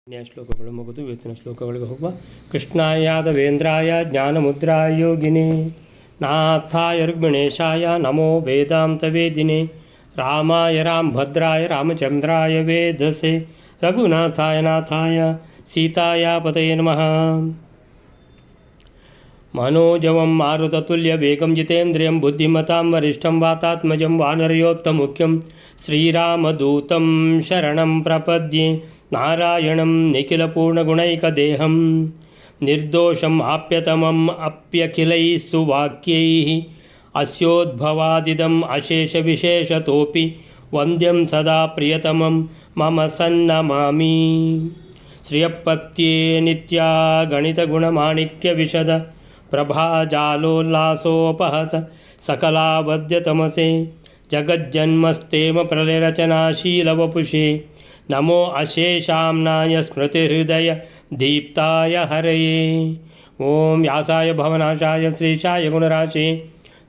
ಶ್ಲೋಕಗಳು ಮುಗಿದು ಇವತ್ತಿನ ಶ್ಲೋಕಗಳಿಗೆ ಹೋಗುವ. ಕೃಷ್ಣಾಯ ಜ್ಞಾನಮುದ್ರಾಯ ಯೋಗಿನೇ ನಾಥಾಯ ರುಕ್ಮಿಣೇಶಾಯ ನಮೋ ವೇದಾಂತ ವೇದಿನೇ ರಾಮಾಯ ರಾಮಭದ್ರಾಯ ರಾಮಚಂದ್ರಾಯ ವೇದಸೆ ರಘುನಾಥಾಯ ನಾಥಾಯ ಸೀತಾಯ ಪತಯೇ ನಮಃ. मनोजवं मारुततुल्यवेगं जितेन्द्रियं बुद्धिमतां वरिष्ठं वातात्मजं वानरयोत्तमुख्यं श्रीरामदूतं शरणं प्रपद्ये. नारायणं निखिलपूर्णगुणैकदेहं निर्दोषम् आप्यतमम् अप्यखिलैः सुवाक्यैः अस्योद्भवादिदम् अशेषविशेषतोऽपि वन्द्यं सदा प्रियतमं मम सन्नमामि. श्रियपत्ये नित्या गणितगुणमाणिक्यविशद प्रभाजालोल्लासोपहत सकलावद्यतमसे जगज्जन्मस्तेम प्रलयरचनाशीलवपुषे नमो अशेषाम्नाय स्मृतिहृदय दीप्ताय हरये. ओं व्यासाय भवनाशाय श्रीशाय गुणराशे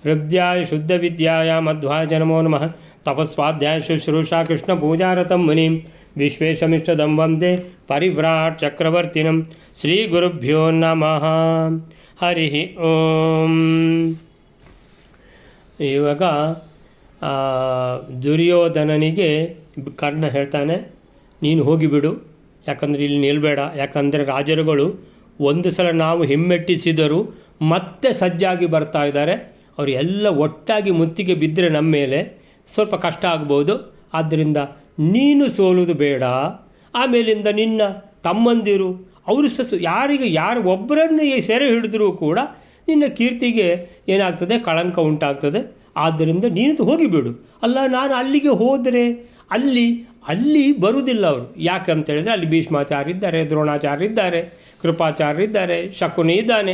हृद्याय शुद्धविद्याय मध्वाय नमो नमः. तपस्वाध्याय शुश्रूषा कृष्णपूजारतं मुनिं विश्वेशमिष्टदं वन्दे परिव्राट् चक्रवर्तिनं. श्रीगुरुभ्यो नमः. ಹರಿ ಓಂ. ಇವಾಗ ದುರ್ಯೋಧನನಿಗೆ ಕರ್ಣ ಹೇಳ್ತಾನೆ, ನೀನು ಹೋಗಿಬಿಡು, ಯಾಕಂದರೆ ಇಲ್ಲಿ ನಿಲ್ಲಬೇಡ, ಯಾಕಂದರೆ ರಾಜರುಗಳು ಒಂದು ಸಲ ನಾವು ಹಿಮ್ಮೆಟ್ಟಿಸಿದರೂ ಮತ್ತೆ ಸಜ್ಜಾಗಿ ಬರ್ತಾ ಇದ್ದಾರೆ, ಅವರು ಎಲ್ಲ ಒಟ್ಟಾಗಿ ಮುತ್ತಿಗೆ ಬಿದ್ದರೆ ನಮ್ಮ ಮೇಲೆ ಸ್ವಲ್ಪ ಕಷ್ಟ ಆಗ್ಬೋದು. ಆದ್ದರಿಂದ ನೀನು ಸೋಲುವುದು ಬೇಡ. ಆಮೇಲಿಂದ ನಿನ್ನ ತಮ್ಮಂದಿರು ಅವರು ಯಾರು ಒಬ್ಬರನ್ನು ಸೆರೆ ಹಿಡಿದ್ರೂ ಕೂಡ ನಿನ್ನ ಕೀರ್ತಿಗೆ ಏನಾಗ್ತದೆ, ಕಳಂಕ ಉಂಟಾಗ್ತದೆ. ಆದ್ದರಿಂದ ನೀನು ಹೋಗಿಬಿಡು. ಅಲ್ಲ, ನಾನು ಅಲ್ಲಿಗೆ ಹೋದರೆ ಅಲ್ಲಿ ಬರುವುದಿಲ್ಲ ಅವರು. ಯಾಕೆ ಅಂತೇಳಿದರೆ ಅಲ್ಲಿ ಭೀಷ್ಮಾಚಾರ್ಯ ಇದ್ದಾರೆ, ದ್ರೋಣಾಚಾರ್ಯ ಇದ್ದಾರೆ, ಕೃಪಾಚಾರ್ಯ ಇದ್ದಾರೆ, ಶಕುನಿ ಇದ್ದಾನೆ,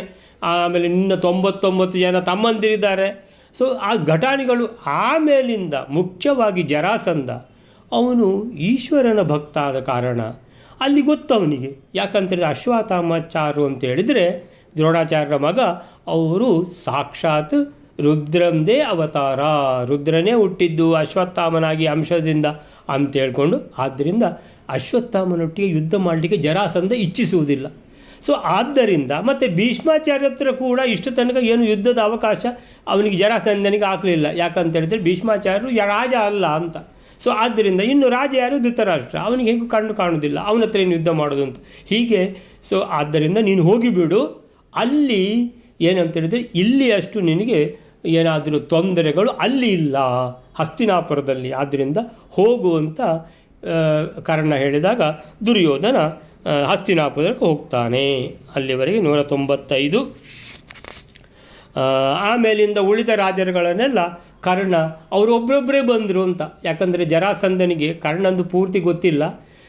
ಆಮೇಲೆ ನಿನ್ನ 99 ಜನ ತಮ್ಮಂದಿರಿದ್ದಾರೆ. ಸೊ ಆ ಘಟಾನಿಗಳು. ಆಮೇಲಿಂದ ಮುಖ್ಯವಾಗಿ ಜರಾಸಂಧ, ಅವನು ಈಶ್ವರನ ಭಕ್ತ ಆದ ಕಾರಣ ಅಲ್ಲಿ ಗೊತ್ತು ಅವನಿಗೆ. ಯಾಕಂತೇಳಿದ್ರೆ ಅಶ್ವತ್ಥಾಮಾಚಾರ್ಯರು ಅಂತ ಹೇಳಿದರೆ ದ್ರೋಣಾಚಾರ್ಯರ ಮಗ, ಅವರು ಸಾಕ್ಷಾತ್ ರುದ್ರಂದೇ ಅವತಾರ, ರುದ್ರನೇ ಹುಟ್ಟಿದ್ದು ಅಶ್ವತ್ಥಾಮನಾಗಿ ಅಂಶದಿಂದ ಅಂತ ಹೇಳ್ಕೊಂಡು, ಆದ್ದರಿಂದ ಅಶ್ವತ್ಥಾಮನೊಟ್ಟಿಗೆ ಯುದ್ಧ ಮಾಡಲಿಕ್ಕೆ ಜರಾಸಂಧ ಇಚ್ಛಿಸುವುದಿಲ್ಲ. ಸೊ ಆದ್ದರಿಂದ ಮತ್ತು ಭೀಷ್ಮಾಚಾರ್ಯ ಹತ್ರ ಕೂಡ ಇಷ್ಟು ತನಕ ಏನು ಯುದ್ಧದ ಅವಕಾಶ ಅವನಿಗೆ ಜರಾಸಂಧನಿಗೆ ಆಗಲಿಲ್ಲ. ಯಾಕಂತೇಳಿದರೆ ಭೀಷ್ಮಾಚಾರ್ಯರು ರಾಜ ಅಲ್ಲ ಅಂತ. ಸೊ ಆದ್ದರಿಂದ ಇನ್ನು ರಾಜ ಯಾರು, ಧೃತರಾಷ್ಟ್ರ, ಅವನಿಗೆ ಹೇಗೂ ಕಣ್ಣು ಕಾಣೋದಿಲ್ಲ, ಅವನ ಹತ್ರ ಏನು ಯುದ್ಧ ಮಾಡೋದು ಅಂತ ಹೀಗೆ. ಸೊ ಆದ್ದರಿಂದ ನೀನು ಹೋಗಿಬಿಡು. ಅಲ್ಲಿ ಏನಂತೇಳಿದರೆ ಇಲ್ಲಿ ಅಷ್ಟು ನಿನಗೆ ಏನಾದರೂ ತೊಂದರೆಗಳು ಅಲ್ಲಿ ಇಲ್ಲ, ಹಸ್ತಿನಾಪುರದಲ್ಲಿ. ಆದ್ದರಿಂದ ಹೋಗುವಂತ ಕರ್ಣ ಹೇಳಿದಾಗ ದುರ್ಯೋಧನ ಹಸ್ತಿನಾಪುರಕ್ಕೆ ಹೋಗ್ತಾನೆ. ಅಲ್ಲಿವರೆಗೆ 195. ಆಮೇಲಿಂದ ಉಳಿದ ರಾಜರುಗಳನ್ನೆಲ್ಲ ಕರ್ಣ ಅವರು ಒಬ್ಬರೊಬ್ಬರೇ ಬಂದರು ಅಂತ. ಯಾಕಂದರೆ ಜರಾಸಂಧನಿಗೆ ಕರ್ಣಂದು ಪೂರ್ತಿ ಗೊತ್ತಿಲ್ಲ.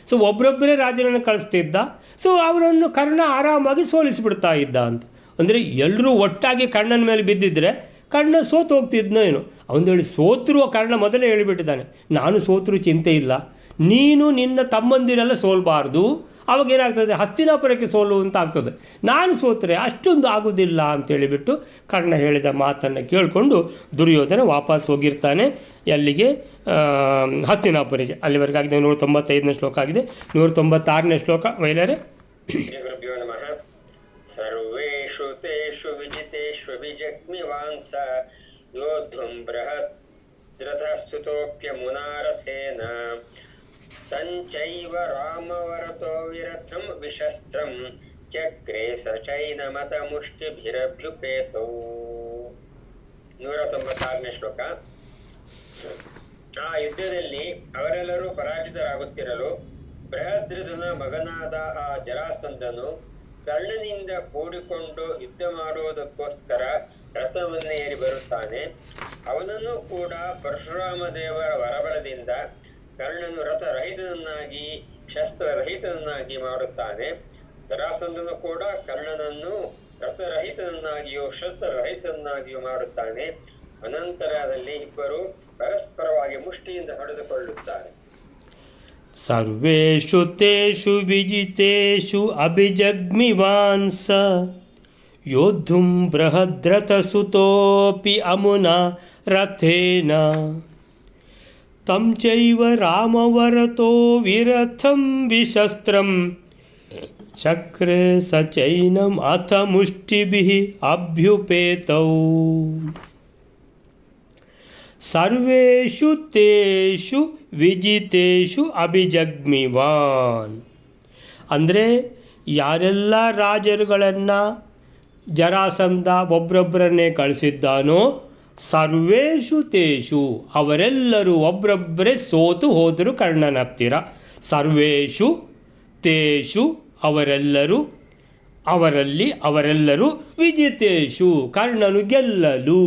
ಸೊ ಒಬ್ಬರೊಬ್ಬರೇ ರಾಜರನ್ನು ಕಳಿಸ್ತಿದ್ದ. ಸೊ ಅವರನ್ನು ಕರ್ಣ ಆರಾಮಾಗಿ ಸೋಲಿಸಿಬಿಡ್ತಾ ಇದ್ದ ಅಂತ. ಅಂದರೆ ಎಲ್ಲರೂ ಒಟ್ಟಾಗಿ ಕರ್ಣನ ಮೇಲೆ ಬಿದ್ದಿದ್ದರೆ ಕರ್ಣ ಸೋತು ಹೋಗ್ತಿದ್ನೋ ಏನೋ. ಅವನು ಸೋತರು ಕರ್ಣ ಮೊದಲೇ ಹೇಳಿಬಿಟ್ಟಿದ್ದಾನೆ, ನಾನು ಸೋತರು ಚಿಂತೆ ಇಲ್ಲ, ನೀನು ನಿನ್ನ ತಮ್ಮಂದಿರೆಲ್ಲ ಸೋಲ್ಬಾರ್ದು. ಅವಾಗ ಏನಾಗ್ತದೆ, ಹಸ್ತಿನಾಪುರಕ್ಕೆ ಸೋಲುವಂತ ಆಗ್ತದೆ. ನಾನು ಸೋತರೆ ಅಷ್ಟೊಂದು ಆಗೋದಿಲ್ಲ ಅಂತೇಳಿಬಿಟ್ಟು ಕರ್ಣ ಹೇಳಿದ ಮಾತನ್ನು ಕೇಳಿಕೊಂಡು ದುರ್ಯೋಧನ ವಾಪಸ್ ಹೋಗಿರ್ತಾನೆ. ಎಲ್ಲಿಗೆ? ಹಸ್ತಿನಾಪುರಿಗೆ. ಅಲ್ಲಿವರೆಗೆ ಆಗಿದೆ 195ನೇ ಶ್ಲೋಕ ಆಗಿದೆ. 196ನೇ ಶ್ಲೋಕ ವೈಲರೆ. ಗುರುಭ್ಯೋ ನಮಃ. ಸರ್ವೇಷು ತೇಷು ವಿಜಿತೇಷು ವಿಜಗ್ಮಿವಾಂಸ ಯೋದ್ಧುಂ ಬೃಹತ್ ಧೃತಸುತೋಪ್ಯಮುನಾರಥೇನ ತಂಚೈವ ರಾಮವರತೋ ವಿರಥಂ ವಿಶಸ್ತ್ರಂ ಚಕ್ರೇ ಸಚೈನಮತ ಮುಷ್ಟಿಭಿರಭ್ಯುಪೇತೋ. 196ನೇ ಶ್ಲೋಕ. ಆ ಯುದ್ಧದಲ್ಲಿ ಅವರೆಲ್ಲರೂ ಪರಾಜಿತರಾಗುತ್ತಿರಲು ಬೃಹದ್ರಥನ ಮಗನಾದ ಆ ಜರಾಸಂಧನು ಕರ್ಣನಿಂದ ಕೂಡಿಕೊಂಡು ಯುದ್ಧ ಮಾಡುವುದಕ್ಕೋಸ್ಕರ ರಥವನ್ನು ಏರಿ ಬರುತ್ತಾನೆ. ಅವನನ್ನು ಕೂಡ ಪರಶುರಾಮ ದೇವರ ವರಬಲದಿಂದ ಕರ್ಣನು ರಥರಹಿತನನ್ನಾಗಿ ಶಸ್ತ್ರರಹಿತನನ್ನಾಗಿ ಮಾಡುತ್ತಾನೆ. ಜರಾಸಂಧನು ಕೂಡ ಕರ್ಣನನ್ನು ರಥರಹಿತನನ್ನಾಗಿಯೂ ಶಸ್ತ್ರರಹಿತನನ್ನಾಗಿಯೂ ಮಾಡುತ್ತಾನೆ. ಅನಂತರದಲ್ಲಿ ಇಬ್ಬರು ಪರಸ್ಪರವಾಗಿ ಮುಷ್ಟಿಯಿಂದ ಹೊಡೆದುಕೊಳ್ಳುತ್ತಾರೆ. ಸರ್ವೇಷು ತೇಷು ವಿಜಿತೇಷು ಅಭಿಜಗ್ಮಿವಾಂಸ ಯೋದ್ಧುಂ ಬೃಹದ್ರಥಸುತೋಪಿ ಅಮುನಾ ರಥೇನ तं चैव रामवरतो विरथं विशस्त्रं ಚಕ್ರೆ ಸಚೈನಂ ಅಥ ಮುಷ್ಟಿಭಿಃ ಅಭ್ಯುಪೇತೌ ಸರ್ವೇಷು ತೇಷು ವಿಜಿತೇಷು ಅಭಿಜಗ್ಮಿವಾನ್. ಅಂದರೆ ಯಾರೆಲ್ಲ ರಾಜರುಗಳನ್ನು ಜರಾಸಂಧ ಒಬ್ಬರೊಬ್ಬರನ್ನೇ ಕಳಿಸಿದ್ದಾನೋ ಸರ್ವೇಷು ತೇಷು ಅವರೆಲ್ಲರೂ ಒಬ್ಬರೊಬ್ಬರೇ ಸೋತು ಹೋದರು ಕರ್ಣನ ಹತ್ತಿರ. ಸರ್ವೇಷು ತೇಷು ಅವರೆಲ್ಲರೂ ಅವರೆಲ್ಲರೂ ವಿಜಿತೇಷು ಕರ್ಣನು ಗೆಲ್ಲಲು.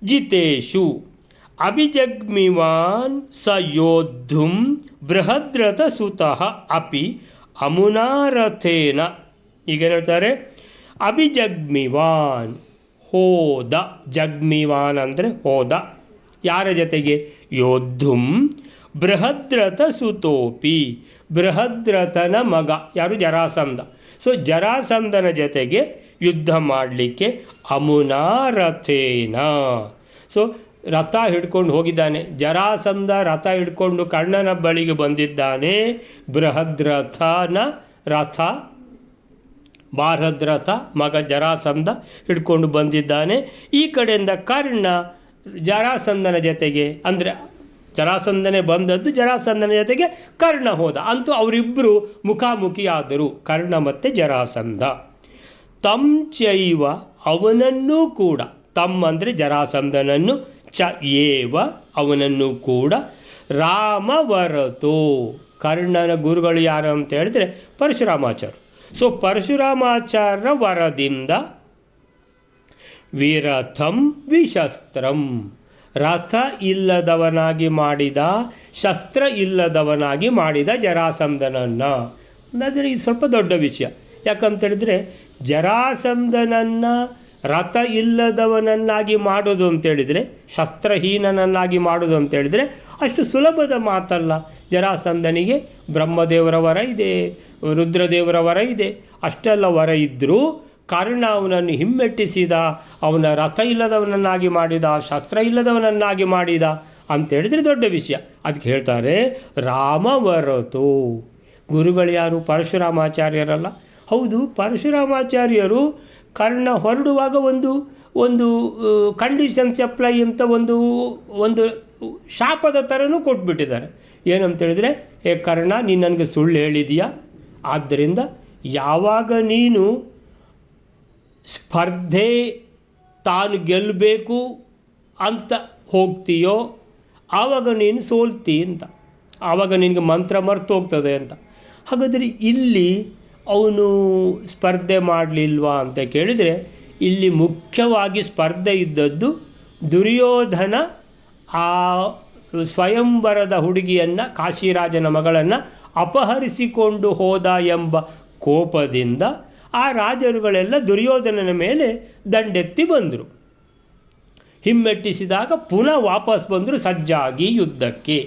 ಜಿತೇಷು ಅಭಿಜಗ್ಮಿವಾನ್ ಸ ಯೋದ್ಧುಂ ಬೃಹದ್ರಥ ಸುತಃ ಅಪಿ ಅಮುನಾರಥೇನ. ಈಗ ಹೇಳ್ತಾರೆ ಅಭಿಜಗ್ಮಿವಾನ್ ಹೋದ, ಜಗ್ಮಿವಾನ್ ಅಂದರೆ ಹೋದ. ಯಾರ ಜೊತೆಗೆ? ಯೋದ್ಧುಂ ಬೃಹದ್ರಥ ಸುತೋಪಿ, ಬೃಹದ್ರಥನ ಮಗ ಯಾರು? ಜರಾಸಂಧ. ಸೊ ಜರಾಸಂಧನ ಜೊತೆಗೆ ಯುದ್ಧ ಮಾಡಲಿಕ್ಕೆ ಅಮುನಾರಥೇನ. ಸೊ ರಥ ಹಿಡ್ಕೊಂಡು ಹೋಗಿದ್ದಾನೆ ಜರಾಸಂಧ, ರಥ ಹಿಡ್ಕೊಂಡು ಕರ್ಣನ ಬಳಿಗೆ ಬಂದಿದ್ದಾನೆ. ಬೃಹದ್ರಥನ ರಥ, ಬಾರದ್ರಥ ಮಗ ಜರಾಸಂಧ ಹಿಡ್ಕೊಂಡು ಬಂದಿದ್ದಾನೆ. ಈ ಕಡೆಯಿಂದ ಕರ್ಣ ಜರಾಸಂಧನ ಜೊತೆಗೆ, ಅಂದರೆ ಜರಾಸಂಧನೇ ಬಂದದ್ದು, ಜರಾಸಂಧನ ಜೊತೆಗೆ ಕರ್ಣ ಹೋದ. ಅಂತೂ ಅವರಿಬ್ಬರು ಮುಖಾಮುಖಿಯಾದರು, ಕರ್ಣ ಮತ್ತು ಜರಾಸಂಧ. ತಂ ಚೈವ ಅವನನ್ನೂ ಕೂಡ, ತಮ್ಮ ಅಂದರೆ ಜರಾಸಂಧನನ್ನು, ಚ ಏವ ಅವನನ್ನು ಕೂಡ, ರಾಮವರತೋ ಕರ್ಣನ ಗುರುಗಳು ಯಾರು ಅಂತ ಹೇಳಿದ್ರೆ ಪರಶುರಾಮಾಚಾರ್ಯ. ಸೊ ಪರಶುರಾಮಾಚಾರ್ಯ ವರದಿಂದ ವಿರಥಂ ವಿಶಸ್ತ್ರಂ, ರಥ ಇಲ್ಲದವನಾಗಿ ಮಾಡಿದ, ಶಸ್ತ್ರ ಇಲ್ಲದವನಾಗಿ ಮಾಡಿದ ಜರಾಸಂಧನನ್ನು. ಅಂದರೆ ಇದು ಸ್ವಲ್ಪ ದೊಡ್ಡ ವಿಷಯ. ಯಾಕಂತೇಳಿದರೆ ಜರಾಸಂಧನನ್ನು ರಥ ಇಲ್ಲದವನನ್ನಾಗಿ ಮಾಡೋದು ಅಂತೇಳಿದರೆ, ಶಸ್ತ್ರಹೀನನನ್ನಾಗಿ ಮಾಡೋದು ಅಂತೇಳಿದರೆ ಅಷ್ಟು ಸುಲಭದ ಮಾತಲ್ಲ. ಜರಾಸಂಧನಿಗೆ ಬ್ರಹ್ಮದೇವರ ವರ ಇದೆ, ರುದ್ರದೇವರ ವರ ಇದೆ, ಅಷ್ಟೆಲ್ಲ ವರ ಇದ್ದರೂ ಕರ್ಣ ಅವನನ್ನು ಹಿಮ್ಮೆಟ್ಟಿಸಿದ, ಅವನ ರಥ ಇಲ್ಲದವನನ್ನಾಗಿ ಮಾಡಿದ, ಶಸ್ತ್ರ ಇಲ್ಲದವನನ್ನಾಗಿ ಮಾಡಿದ ಅಂತೇಳಿದರೆ ದೊಡ್ಡ ವಿಷಯ. ಅದಕ್ಕೆ ಹೇಳ್ತಾರೆ ರಾಮವರತೋ. ಗುರುಗಳು ಯಾರು? ಪರಶುರಾಮಾಚಾರ್ಯರಲ್ಲ. ಹೌದು, ಪರಶುರಾಮಾಚಾರ್ಯರು ಕರ್ಣ ಹೊರಡುವಾಗ ಒಂದು ಕಂಡೀಷನ್ಸ್ ಅಪ್ಲೈ ಅಂತ ಒಂದು ಶಾಪದ ಥರನೂ ಕೊಟ್ಬಿಟ್ಟಿದ್ದಾರೆ. ಏನಂತೇಳಿದರೆ, ಏ ಕರ್ಣ, ನೀನು ನನಗೆ ಸುಳ್ಳು ಹೇಳಿದೀಯಾ, ಆದ್ದರಿಂದ ಯಾವಾಗ ನೀನು ಸ್ಪರ್ಧೆ ತಾನು ಗೆಲ್ಲಬೇಕು ಅಂತ ಹೋಗ್ತೀಯೋ ಆವಾಗ ನೀನು ಸೋಲ್ತಿ ಅಂತ, ಆವಾಗ ನಿನಗೆ ಮಂತ್ರ ಮರ್ತು ಹೋಗ್ತದೆ ಅಂತ. ಹಾಗಾದರೆ ಇಲ್ಲಿ ಅವನು ಸ್ಪರ್ಧೆ ಮಾಡಲಿಲ್ವಾ ಅಂತ ಕೇಳಿದರೆ, ಇಲ್ಲಿ ಮುಖ್ಯವಾಗಿ ಸ್ಪರ್ಧೆ ಇದ್ದದ್ದು ದುರ್ಯೋಧನ ಆ ಸ್ವಯಂವರದ ಹುಡುಗಿಯನ್ನು, ಕಾಶಿರಾಜನ ಮಗಳನ್ನು ಅಪಹರಿಸಿಕೊಂಡು ಹೋದ ಎಂಬ ಕೋಪದಿಂದ ಆ ರಾಜರುಗಳೆಲ್ಲ ದುರ್ಯೋಧನನ ಮೇಲೆ ದಂಡೆತ್ತಿ ಬಂದರು. ಹಿಮ್ಮೆಟ್ಟಿಸಿದಾಗ ಪುನಃ ವಾಪಸ್ ಬಂದರು ಸಜ್ಜಾಗಿ ಯುದ್ಧಕ್ಕೆ.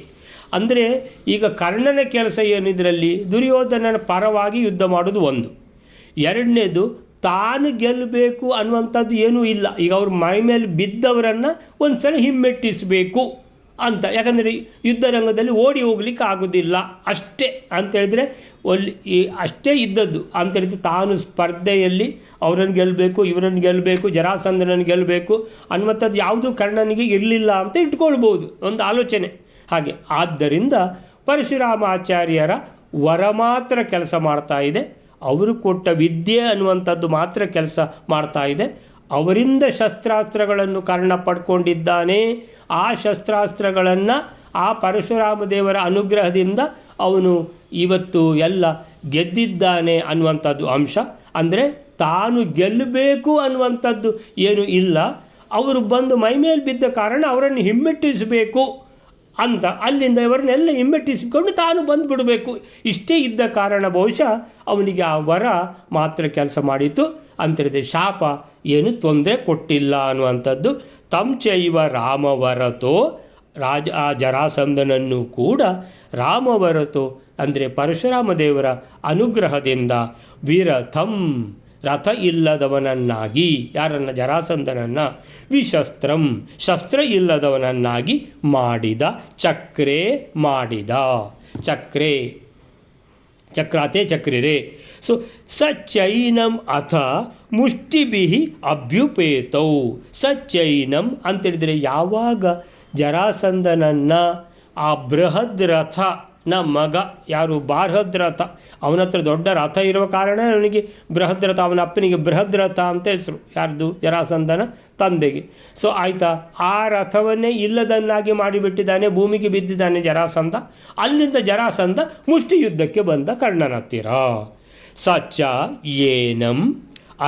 ಅಂದರೆ ಈಗ ಕರ್ಣನ ಕೆಲಸ ಏನಿದ್ರಲ್ಲಿ, ದುರ್ಯೋಧನನ ಪರವಾಗಿ ಯುದ್ಧ ಮಾಡೋದು ಒಂದು. ಎರಡನೇದು, ತಾನು ಗೆಲ್ಲಬೇಕು ಅನ್ನುವಂಥದ್ದು ಏನೂ ಇಲ್ಲ. ಈಗ ಅವ್ರ ಮೈ ಮೇಲೆ ಬಿದ್ದವರನ್ನು ಒಂದು ಸಲ ಹಿಮ್ಮೆಟ್ಟಿಸಬೇಕು ಅಂತ. ಯಾಕಂದರೆ ಯುದ್ಧ ರಂಗದಲ್ಲಿ ಓಡಿ ಹೋಗ್ಲಿಕ್ಕೆ ಆಗೋದಿಲ್ಲ ಅಷ್ಟೇ ಅಂತೇಳಿದ್ರೆ ಅಷ್ಟೇ ಇದ್ದದ್ದು ಅಂತೇಳಿದ್ರೆ, ತಾನು ಸ್ಪರ್ಧೆಯಲ್ಲಿ ಅವರನ್ನು ಗೆಲ್ಲಬೇಕು, ಇವರನ್ನು ಗೆಲ್ಲಬೇಕು, ಜರಾಸಂಧನನ್ನು ಗೆಲ್ಲಬೇಕು ಅನ್ನುವಂಥದ್ದು ಯಾವುದೂ ಕರ್ಣನಿಗೆ ಇರಲಿಲ್ಲ ಅಂತ ಇಟ್ಕೊಳ್ಬೋದು, ಒಂದು ಆಲೋಚನೆ ಹಾಗೆ. ಆದ್ದರಿಂದ ಪರಶುರಾಮಾಚಾರ್ಯರ ವರ ಮಾತ್ರ ಕೆಲಸ ಮಾಡ್ತಾ ಇದೆ, ಅವರು ಕೊಟ್ಟ ವಿದ್ಯೆ ಅನ್ನುವಂಥದ್ದು ಮಾತ್ರ ಕೆಲಸ ಮಾಡ್ತಾ ಇದೆ. ಅವರಿಂದ ಶಸ್ತ್ರಾಸ್ತ್ರಗಳನ್ನು ಕರ್ಣ ಪಡ್ಕೊಂಡಿದ್ದಾನೆ. ಆ ಶಸ್ತ್ರಾಸ್ತ್ರಗಳನ್ನು ಆ ಪರಶುರಾಮ ದೇವರ ಅನುಗ್ರಹದಿಂದ ಅವನು ಇವತ್ತು ಎಲ್ಲ ಗೆದ್ದಿದ್ದಾನೆ ಅನ್ನುವಂಥದ್ದು ಅಂಶ. ಅಂದರೆ ತಾನು ಗೆಲ್ಲಬೇಕು ಅನ್ನುವಂಥದ್ದು ಏನು ಇಲ್ಲ, ಅವರು ಬಂದು ಮೈಮೇಲೆ ಬಿದ್ದ ಕಾರಣ ಅವರನ್ನು ಹಿಮ್ಮೆಟ್ಟಿಸಬೇಕು ಅಂತ ಅಲ್ಲಿಂದ ಇವರನ್ನೆಲ್ಲ ಹಿಮ್ಮೆಟ್ಟಿಸಿಕೊಂಡು ತಾನು ಬಂದುಬಿಡಬೇಕು, ಇಷ್ಟೇ ಇದ್ದ ಕಾರಣ ಬಹುಶಃ ಅವನಿಗೆ ಆ ವರ ಮಾತ್ರ ಕೆಲಸ ಮಾಡಿತು ಅಂತೇಳಿದೆ. ಶಾಪ ಏನು ತೊಂದರೆ ಕೊಟ್ಟಿಲ್ಲ ಅನ್ನುವಂಥದ್ದು. ತಂಚೈವ ರಾಮವರತೋ, ಆ ಜರಾಸಂಧನನ್ನು ಕೂಡ ರಾಮವರತೋ ಅಂದರೆ ಪರಶುರಾಮ ದೇವರ ಅನುಗ್ರಹದಿಂದ ವಿರಥಂ ರಥ ಇಲ್ಲದವನನ್ನಾಗಿ, ಯಾರನ್ನು? ಜರಾಸಂಧನನ್ನು, ವಿಶಸ್ತ್ರಂ ಶಸ್ತ್ರ ಇಲ್ಲದವನನ್ನಾಗಿ ಮಾಡಿದ, ಚಕ್ರೆ ಮಾಡಿದ. ಚಕ್ರೆ ಚಕ್ರಾತೆ ಚಕ್ರಿರೆ. ಸೊ ಸ ಚೈನಂ ಅಥ ಮುಷ್ಟಿಭಿ ಅಭ್ಯುಪೇತೌ. ಸ ಚೈನಂ ಅಂತೇಳಿದರೆ ಯಾವಾಗ ಜರಾಸಂಧನನ್ನು ಆ ಬೃಹದ್ ರಥನ ಮಗ ಯಾರು ಬಾರ್ಹದ್ರಥ, ಅವನ ಹತ್ರ ದೊಡ್ಡ ರಥ ಇರುವ ಕಾರಣ ಅವನಿಗೆ ಬೃಹದ್ರಥ, ಅವನ ಅಪ್ಪನಿಗೆ ಬೃಹದ್ರಥ ಅಂತ ಹೆಸರು. ಯಾರ್ದು? ಜರಾಸಂಧನ ತಂದೆಗೆ. ಸೊ ಆಯಿತಾ, ಆ ರಥವನ್ನೇ ಇಲ್ಲದನ್ನಾಗಿ ಮಾಡಿಬಿಟ್ಟಿದ್ದಾನೆ, ಭೂಮಿಗೆ ಬಿದ್ದಿದ್ದಾನೆ ಜರಾಸಂಧ. ಅಲ್ಲಿಂದ ಜರಾಸಂಧ ಮುಷ್ಟಿ ಯುದ್ಧಕ್ಕೆ ಬಂದ ಕರ್ಣನ ಹತ್ತಿರ. ಸಚ ಏನಂ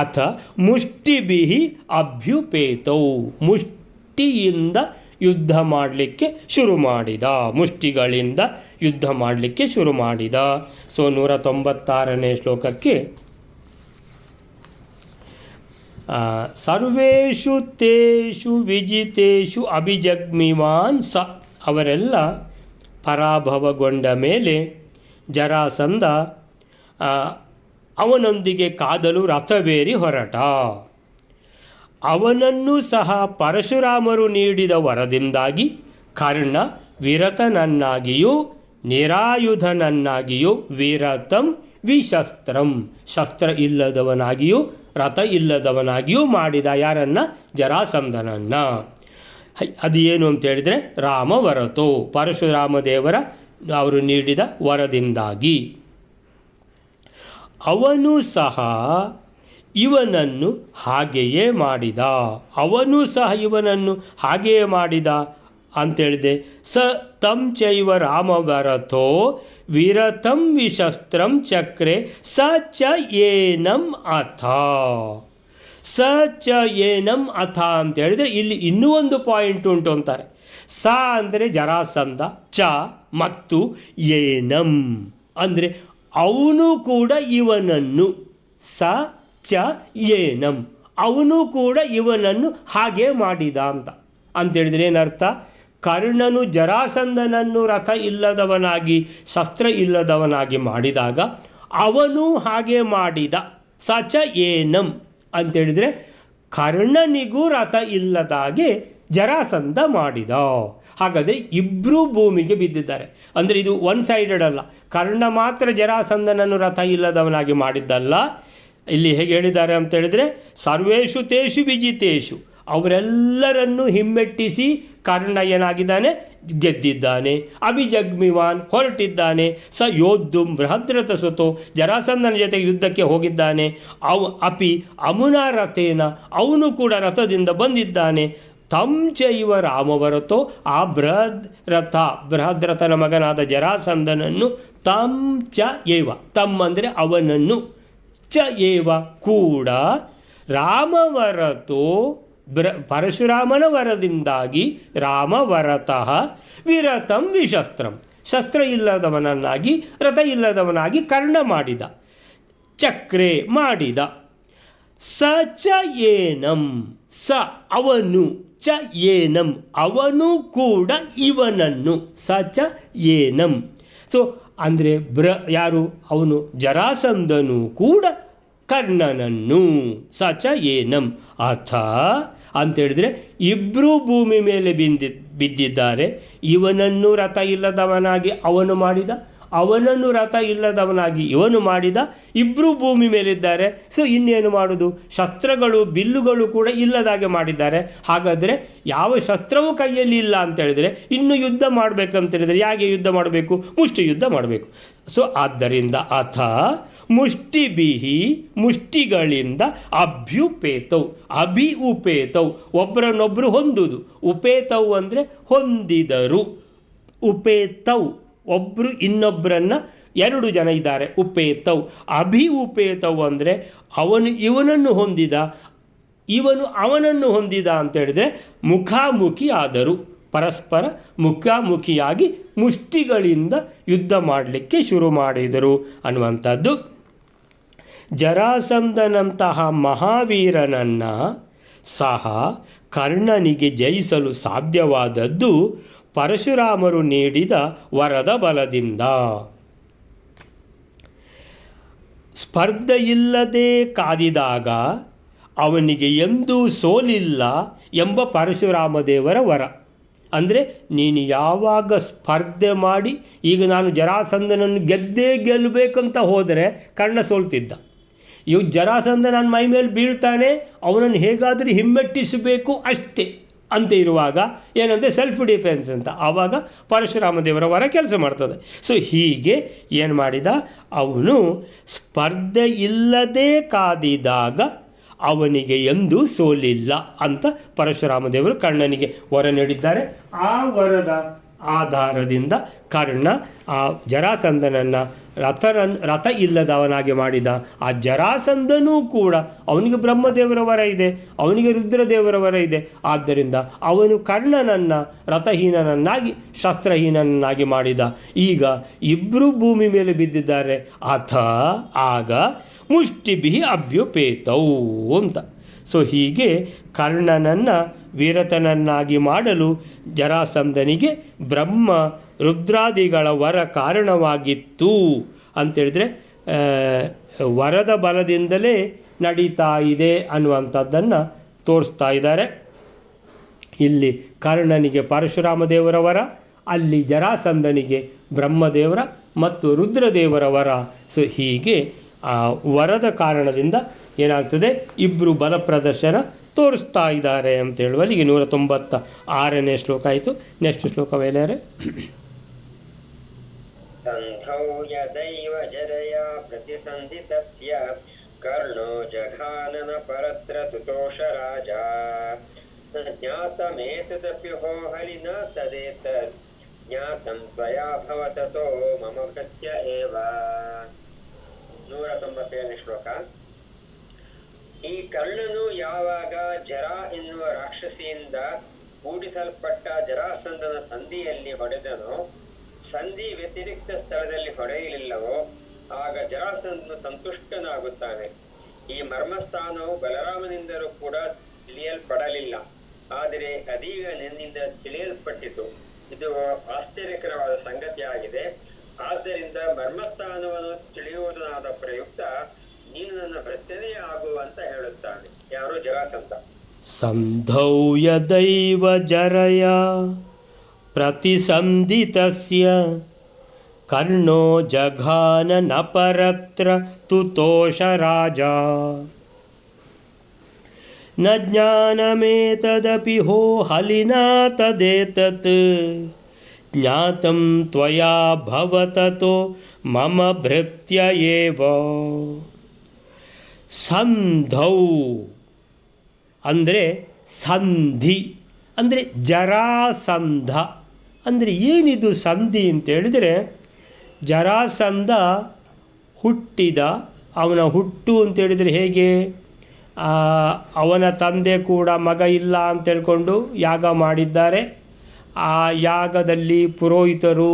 ಅಥ ಮುಷ್ಟಿಭಿ ಅಭ್ಯುಪೇತೌ. ಮುಷ್ಟಿಯಿಂದ ಯುದ್ಧ ಮಾಡಲಿಕ್ಕೆ ಶುರು ಮಾಡಿದ, ಮುಷ್ಟಿಗಳಿಂದ ಯುದ್ಧ ಮಾಡಲಿಕ್ಕೆ ಶುರು ಮಾಡಿದ. ಸೊ 196ನೇ ಶ್ಲೋಕಕ್ಕೆ ಸರ್ವೇಷು ತೇಷು ವಿಜಿತೇಷು ಅಭಿಜಗ್ಮಿವಾನ್ ಸ. ಅವರೆಲ್ಲ ಪರಾಭವಗೊಂಡ ಮೇಲೆ ಜರಾಸಂಧ ಅವನೊಂದಿಗೆ ಕಾದಲು ರಥವೇರಿ ಹೊರಟ. ಅವನನ್ನು ಸಹ ಪರಶುರಾಮರು ನೀಡಿದ ವರದಿಂದಾಗಿ ಕರ್ಣ ವಿರತನನ್ನಾಗಿಯೂ ನಿರಾಯುಧನನ್ನಾಗಿಯೂ ವಿರತಂ ವಿಶಸ್ತ್ರಂ, ಶಸ್ತ್ರ ಇಲ್ಲದವನಾಗಿಯೂ ರಥ ಇಲ್ಲದವನಾಗಿಯೂ ಮಾಡಿದ. ಯಾರನ್ನ? ಜರಾಸಂಧನನ್ನ. ಅದು ಏನು ಅಂತ ಹೇಳಿದರೆ ರಾಮವರತೋ, ಪರಶುರಾಮ ದೇವರ ಅವರು ನೀಡಿದ ವರದಿಂದಾಗಿ. ಅವನು ಸಹ ಇವನನ್ನು ಹಾಗೆಯೇ ಮಾಡಿದ. ಅವನು ಸಹ ಇವನನ್ನು ಹಾಗೆಯೇ ಮಾಡಿದ ಅಂತೇಳಿದೆ. ಸ ತಂ ಚೈವ ರಾಮವರತೋ ವಿರತಂ ವಿಶಸ್ತ್ರಂ ಚಕ್ರೆ ಸ ಚ ಏನಂ ಅಥ. ಸ ಚ ಏನಂ ಅಥ ಅಂತೇಳಿದರೆ ಇಲ್ಲಿ ಇನ್ನೂ ಒಂದು ಪಾಯಿಂಟ್ ಉಂಟು ಅಂತಾರೆ. ಸ ಅಂದರೆ ಜರಾಸಂಧ, ಚ ಮತ್ತು ಏನಂ ಅಂದರೆ ಅವನು ಕೂಡ ಇವನನ್ನು, ಸ ಚ ಏನಂ ಅವನು ಕೂಡ ಇವನನ್ನು ಹಾಗೆ ಮಾಡಿದ ಅಂತೇಳಿದರೆ ಏನರ್ಥ? ಕರ್ಣನು ಜರಾಸಂಧನನ್ನು ರಥ ಇಲ್ಲದವನಾಗಿ ಶಸ್ತ್ರ ಇಲ್ಲದವನಾಗಿ ಮಾಡಿದಾಗ ಅವನು ಹಾಗೆ ಮಾಡಿದ. ಸ ಚ ಏನಂ ಅಂತೇಳಿದರೆ ಕರ್ಣನಿಗೂ ರಥ ಇಲ್ಲದಾಗೆ ಜರಾಸಂಧ ಮಾಡಿದ. ಹಾಗಾದರೆ ಇಬ್ಬರೂ ಭೂಮಿಗೆ ಬಿದ್ದಿದ್ದಾರೆ. ಅಂದರೆ ಇದು ಒನ್ ಸೈಡೆಡ್ ಅಲ್ಲ, ಕರ್ಣ ಮಾತ್ರ ಜರಾಸಂಧನನ್ನು ರಥ ಇಲ್ಲದವನಾಗಿ ಮಾಡಿದ್ದಲ್ಲ. ಇಲ್ಲಿ ಹೇಗೆ ಹೇಳಿದ್ದಾರೆ ಅಂತ ಹೇಳಿದರೆ ಸರ್ವೇಷು ತೇಷು ವಿಜಿತೇಷು, ಅವರೆಲ್ಲರನ್ನು ಹಿಮ್ಮೆಟ್ಟಿಸಿ ಕರ್ಣ ಏನಾಗಿದ್ದಾನೆ? ಗೆದ್ದಿದ್ದಾನೆ. ಅಭಿಜಗ್ಮಿವಾನ್ ಹೊರಟಿದ್ದಾನೆ. ಸ ಯೋದ್ಧುಂ ಬೃಹದ್ರಥ ಸುತೋ, ಜರಾಸಂಧನ ಜೊತೆ ಯುದ್ಧಕ್ಕೆ ಹೋಗಿದ್ದಾನೆ. ಅಪಿ ಅಮುನಾ ರಥೇನ, ಅವನು ಕೂಡ ರಥದಿಂದ ಬಂದಿದ್ದಾನೆ. ತಂ ಚೈವ ರಾಮವರತೋ, ಆ ಬೃಹದ್ರಥನ ಮಗನಾದ ಜರಾಸಂಧನನ್ನು ತಂ ಚ ಏವ, ತಮ್ ಅಂದರೆ ಅವನನ್ನು, ಚ ಏವ ಕೂಡ ರಾಮವರತೋ ಪರಶುರಾಮನ ವರದಿಂದಾಗಿ ರಾಮವರತಃ ವಿರತಂ ವಿಶಸ್ತ್ರಂ, ಶಸ್ತ್ರ ಇಲ್ಲದವನನ್ನಾಗಿ ರಥ ಇಲ್ಲದವನಾಗಿ ಕರ್ಣ ಮಾಡಿದ. ಚಕ್ರೆ ಮಾಡಿದ. ಸ ಚ ಏನಂ, ಸ ಅವನು, ಚ ಏನಂ ಅವನು ಕೂಡ ಇವನನ್ನು, ಸ ಚ ಏನಂ. ಸೊ ಅಂದರೆ ಯಾರು? ಅವನು ಜರಾಸಂಧನು ಕೂಡ ಕರ್ಣನನ್ನು. ಸ ಚ ಏನಂ ಅಥ ಅಂತೇಳಿದರೆ ಇಬ್ಬರೂ ಭೂಮಿ ಮೇಲೆ ಬಿದ್ದಿದ್ದಾರೆ. ಇವನನ್ನು ರಥ ಇಲ್ಲದವನಾಗಿ ಅವನು ಮಾಡಿದ, ಅವನನ್ನು ರಥ ಇಲ್ಲದವನಾಗಿ ಇವನು ಮಾಡಿದ. ಇಬ್ಬರೂ ಭೂಮಿ ಮೇಲಿದ್ದಾರೆ. ಸೊ ಇನ್ನೇನು ಮಾಡೋದು? ಶಸ್ತ್ರಗಳು ಬಿಲ್ಲುಗಳು ಕೂಡ ಇಲ್ಲದಾಗೆ ಮಾಡಿದ್ದಾರೆ. ಹಾಗಾದರೆ ಯಾವ ಶಸ್ತ್ರವೂ ಕೈಯಲ್ಲಿ ಇಲ್ಲ ಅಂತೇಳಿದರೆ ಇನ್ನು ಯುದ್ಧ ಮಾಡಬೇಕಂತೇಳಿದರೆ ಯಾಕೆ ಯುದ್ಧ ಮಾಡಬೇಕು? ಮುಷ್ಟಿ ಯುದ್ಧ ಮಾಡಬೇಕು. ಸೊ ಆದ್ದರಿಂದ ಅಥ ಮುಷ್ಟಿಭಿಹಿ, ಮುಷ್ಟಿಗಳಿಂದ ಅಭ್ಯುಪೇತವು, ಉಪೇತವು ಒಬ್ಬರನ್ನೊಬ್ಬರು ಹೊಂದುವುದು. ಉಪೇತವು ಅಂದರೆ ಹೊಂದಿದರು. ಉಪೇತವು ಒಬ್ಬರು ಇನ್ನೊಬ್ಬರನ್ನು, ಎರಡು ಜನ ಇದ್ದಾರೆ. ಉಪೇತವು ಉಪೇತವು ಅಂದರೆ ಅವನು ಇವನನ್ನು ಹೊಂದಿದ, ಇವನು ಅವನನ್ನು ಹೊಂದಿದ ಅಂತೇಳಿದರೆ ಮುಖಾಮುಖಿ ಆದರು. ಪರಸ್ಪರ ಮುಖಾಮುಖಿಯಾಗಿ ಮುಷ್ಟಿಗಳಿಂದ ಯುದ್ಧ ಮಾಡಲಿಕ್ಕೆ ಶುರು ಮಾಡಿದರು ಅನ್ನುವಂಥದ್ದು. ಜರಾಸಂಧನಂತಹ ಮಹಾವೀರನನ್ನು ಸಹ ಕರ್ಣನಿಗೆ ಜಯಿಸಲು ಸಾಧ್ಯವಾದದ್ದು ಪರಶುರಾಮರು ನೀಡಿದ ವರದ ಬಲದಿಂದ. ಸ್ಪರ್ಧೆಯಿಲ್ಲದೆ ಕಾದಿದಾಗ ಅವನಿಗೆ ಎಂದೂ ಸೋಲಿಲ್ಲ ಎಂಬ ಪರಶುರಾಮ ದೇವರ ವರ. ಅಂದರೆ ನೀನು ಯಾವಾಗ ಸ್ಪರ್ಧೆ ಮಾಡಿ ಈಗ ನಾನು ಜರಾಸಂಧನನ್ನು ಗೆದ್ದೇ ಗೆಲ್ಲಬೇಕಂತ ಹೋದರೆ ಕರ್ಣ ಸೋಲ್ತಿದ್ದ. ಇವಾಗ ಜರಾಸಂಧ ನನ್ನ ಮೈ ಮೇಲೆ ಬೀಳ್ತಾನೆ, ಅವನನ್ನು ಹೇಗಾದರೂ ಹಿಮ್ಮೆಟ್ಟಿಸಬೇಕು ಅಷ್ಟೇ ಅಂತ ಇರುವಾಗ ಏನಂದರೆ ಸೆಲ್ಫ್ ಡಿಫೆನ್ಸ್ ಅಂತ, ಆವಾಗ ಪರಶುರಾಮ ದೇವರ ವರ ಕೆಲಸ ಮಾಡ್ತದೆ. ಸೊ ಹೀಗೆ ಏನು ಮಾಡಿದ, ಅವನು ಸ್ಪರ್ಧೆ ಇಲ್ಲದೆ ಕಾದಿದಾಗ ಅವನಿಗೆ ಎಂದೂ ಸೋಲಿಲ್ಲ ಅಂತ ಪರಶುರಾಮ ದೇವರು ಕರ್ಣನಿಗೆ ವರ ನೀಡಿದ್ದಾರೆ. ಆ ವರದ ಆಧಾರದಿಂದ ಕರ್ಣ ಆ ಜರಾಸಂಧನನ್ನು ರಥ ಇಲ್ಲದವನಾಗಿ ಮಾಡಿದ. ಆ ಜರಾಸಂಧನೂ ಕೂಡ ಅವನಿಗೆ ಬ್ರಹ್ಮದೇವರ ವರ ಇದೆ, ಅವನಿಗೆ ರುದ್ರದೇವರ ವರ ಇದೆ. ಆದ್ದರಿಂದ ಅವನು ಕರ್ಣನನ್ನು ರಥಹೀನನನ್ನಾಗಿ ಶಸ್ತ್ರಹೀನನನ್ನಾಗಿ ಮಾಡಿದ. ಈಗ ಇಬ್ಬರು ಭೂಮಿ ಮೇಲೆ ಬಿದ್ದಿದ್ದಾರೆ. ಆಗ ಮುಷ್ಟಿಭಿ ಅಭ್ಯುಪೇತೌ ಅಂತ. ಸೊ ಹೀಗೆ ಕರ್ಣನನ್ನು ವೀರತನನ್ನಾಗಿ ಮಾಡಲು ಜರಾಸಂಧನಿಗೆ ಬ್ರಹ್ಮ ರುದ್ರಾದಿಗಳ ವರ ಕಾರಣವಾಗಿತ್ತು ಅಂತೇಳಿದರೆ ವರದ ಬಲದಿಂದಲೇ ನಡೀತಾ ಇದೆ ಅನ್ನುವಂಥದ್ದನ್ನು ತೋರಿಸ್ತಾ ಇದ್ದಾರೆ. ಇಲ್ಲಿ ಕರ್ಣನಿಗೆ ಪರಶುರಾಮ ದೇವರ ವರ, ಅಲ್ಲಿ ಜರಾಸಂಧನಿಗೆ ಬ್ರಹ್ಮದೇವರ ಮತ್ತು ರುದ್ರದೇವರ ವರ. ಸೊ ಹೀಗೆ ಆ ವರದ ಕಾರಣದಿಂದ ಏನಾಗ್ತದೆ, ಇಬ್ಬರು ಬಲ ಪ್ರದರ್ಶನ ತೋರಿಸ್ತಾ ಇದ್ದಾರೆ ಅಂತ ಹೇಳುವಲ್ಲಿಗೆ 196ನೇ ಶ್ಲೋಕ ಆಯಿತು. ನೆಕ್ಸ್ಟ್ ಶ್ಲೋಕ ವೇಳೆಯರೆ. ಸಂಧೌ ಯದೈವ ಜರಯ ಪ್ರತಿಸಂಧಿತಸ್ಯ ಕರ್ಣೋ ಜಘಾನನ ಪರತ್ರ ತುತೋಷ ರಾಜ ಜ್ಞಾತಮೇತದಪಿ ಹೋಹಲಿನ ತದೇತದ್ ಜ್ಞಾತಂ ತ್ವಯಾ ಭವತತೋ ಮಮ ಕೃತ್ಯ ಏವ. 197ನೇ ಶ್ಲೋಕ. ಈ ಕರ್ಣನು ಯಾವಾಗ ಜರ ಎನ್ನುವ ರಾಕ್ಷಸಿಯಿಂದ ಕೂಡಿಸಲ್ಪಟ್ಟ ಜರಾಸಂಧನ ಸಂಧಿಯಲ್ಲಿ ಹೊಡೆದನೋ, ಸಂಧಿ ವ್ಯತಿರಿಕ್ತ ಸ್ಥಳದಲ್ಲಿ ಹೊಡೆಯಲಿಲ್ಲವೋ, ಆಗ ಜರಾಸಂಧನು ಸಂತುಷ್ಟನಾಗುತ್ತಾನೆ. ಈ ಮರ್ಮಸ್ಥಾನವು ಬಲರಾಮನಿಂದಲೂ ಕೂಡ ತಿಳಿಯಲ್ಪಡಲಿಲ್ಲ, ಆದರೆ ಅದೀಗ ನಿನ್ನಿಂದ ತಿಳಿಯಲ್ಪಟ್ಟಿತು. ಇದು ಆಶ್ಚರ್ಯಕರವಾದ ಸಂಗತಿಯಾಗಿದೆ. ಆದ್ದರಿಂದ ಮರ್ಮಸ್ಥಾನವನ್ನು ತಿಳಿಯುವುದಾದ ಪ್ರಯುಕ್ತ ನೀನು ನನ್ನ ಭೃತ್ಯನೇ ಆಗು ಅಂತ ಹೇಳುತ್ತಾನೆ. ಯಾರು? ಜರಾಸಂಧ. ಸಂಧೌ ಯದೈವ ಜರಯ ಪ್ರತಿಸಂಧಿತಸ್ಯ ಕರ್ಣೋ ಜಘಾನನ ಪರತ್ರ ತುತೋಷ ರಾಜ ನ ಜ್ಞಾನಮೇತದಪಿ ಹೋ ಹಲಿನಾ ತದೇತತ್ ಜ್ಞಾತಂ ತ್ವಯಾ ಭವತತೋ ಮಮ ಭೃತ್ಯ ಏವ. ಸಂಧೌ ಅಂದರೆ ಸಂಧಿ ಅಂದರೆ ಜರಾಸಂಧ ಅಂದರೆ ಏನಿದು ಸಂಧಿ ಅಂತ ಹೇಳಿದರೆ, ಜರಾಸಂಧ ಹುಟ್ಟಿದ, ಅವನ ಹುಟ್ಟು ಅಂತ ಹೇಳಿದರೆ ಹೇಗೆ, ಅವನ ತಂದೆ ಕೂಡ ಮಗ ಇಲ್ಲ ಅಂತ ಹೇಳ್ಕೊಂಡು ಯಾಗ ಮಾಡಿದ್ದಾರೆ. ಆ ಯಾಗದಲ್ಲಿ ಪುರೋಹಿತರು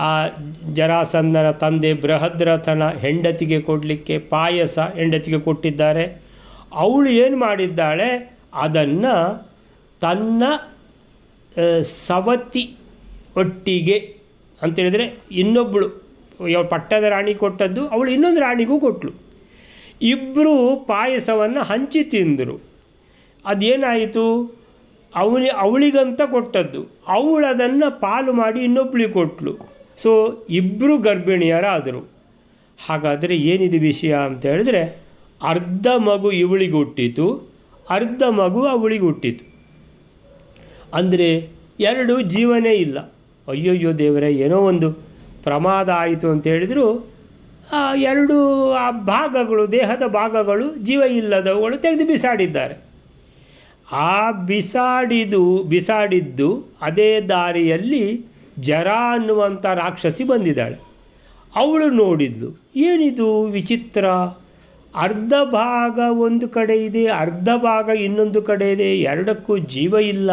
ಆ ಜರಾಸಂಧನ ತಂದೆ ಬೃಹದ್ರಥನ ಹೆಂಡತಿಗೆ ಕೊಡಲಿಕ್ಕೆ ಪಾಯಸ ಹೆಂಡತಿಗೆ ಕೊಟ್ಟಿದ್ದಾರೆ. ಅವಳು ಏನು ಮಾಡಿದ್ದಾಳೆ, ಅದನ್ನು ತನ್ನ ಸವತಿ ಒಟ್ಟಿಗೆ ಅಂತೇಳಿದರೆ ಇನ್ನೊಬ್ಬಳು ಪಟ್ಟದ ರಾಣಿ ಕೊಟ್ಟದ್ದು ಅವಳು ಇನ್ನೊಂದು ರಾಣಿಗೂ ಕೊಟ್ಟಳು. ಇಬ್ಬರು ಪಾಯಸವನ್ನು ಹಂಚಿ ತಿಂದರು. ಅದೇನಾಯಿತು, ಅವಳಿಗಂತ ಕೊಟ್ಟದ್ದು, ಅವಳದನ್ನು ಪಾಲು ಮಾಡಿ ಇನ್ನೊಬ್ಬಳಿಗೆ ಕೊಟ್ಟಳು. ಸೊ ಇಬ್ಬರು ಗರ್ಭಿಣಿಯರಾದರು. ಹಾಗಾದರೆ ಏನಿದು ವಿಷಯ ಅಂತ ಹೇಳಿದ್ರೆ, ಅರ್ಧ ಮಗು ಇವಳಿಗೆ ಹುಟ್ಟಿತು, ಅರ್ಧ ಮಗು ಅವಳಿಗೆ ಹುಟ್ಟಿತು. ಅಂದರೆ ಎರಡು ಜೀವನೇ ಇಲ್ಲ. ಅಯ್ಯೋಯ್ಯೋ ದೇವರೇ, ಏನೋ ಒಂದು ಪ್ರಮಾದ ಆಯಿತು ಅಂತ ಹೇಳಿದ್ರು, ಎರಡು ಆ ಭಾಗಗಳು, ದೇಹದ ಭಾಗಗಳು ಜೀವ ಇಲ್ಲದವುಗಳು ತೆಗೆದು ಬಿಸಾಡಿದ್ದಾರೆ. ಆ ಬಿಸಾಡಿದ್ದು ಅದೇ ದಾರಿಯಲ್ಲಿ ಜರ ಅನ್ನುವಂಥ ರಾಕ್ಷಸಿ ಬಂದಿದ್ದಾಳೆ. ಅವಳು ನೋಡಿದ್ಲು, ಏನಿದು ವಿಚಿತ್ರ, ಅರ್ಧ ಭಾಗ ಒಂದು ಕಡೆ ಇದೆ, ಅರ್ಧ ಭಾಗ ಇನ್ನೊಂದು ಕಡೆ ಇದೆ, ಎರಡಕ್ಕೂ ಜೀವ ಇಲ್ಲ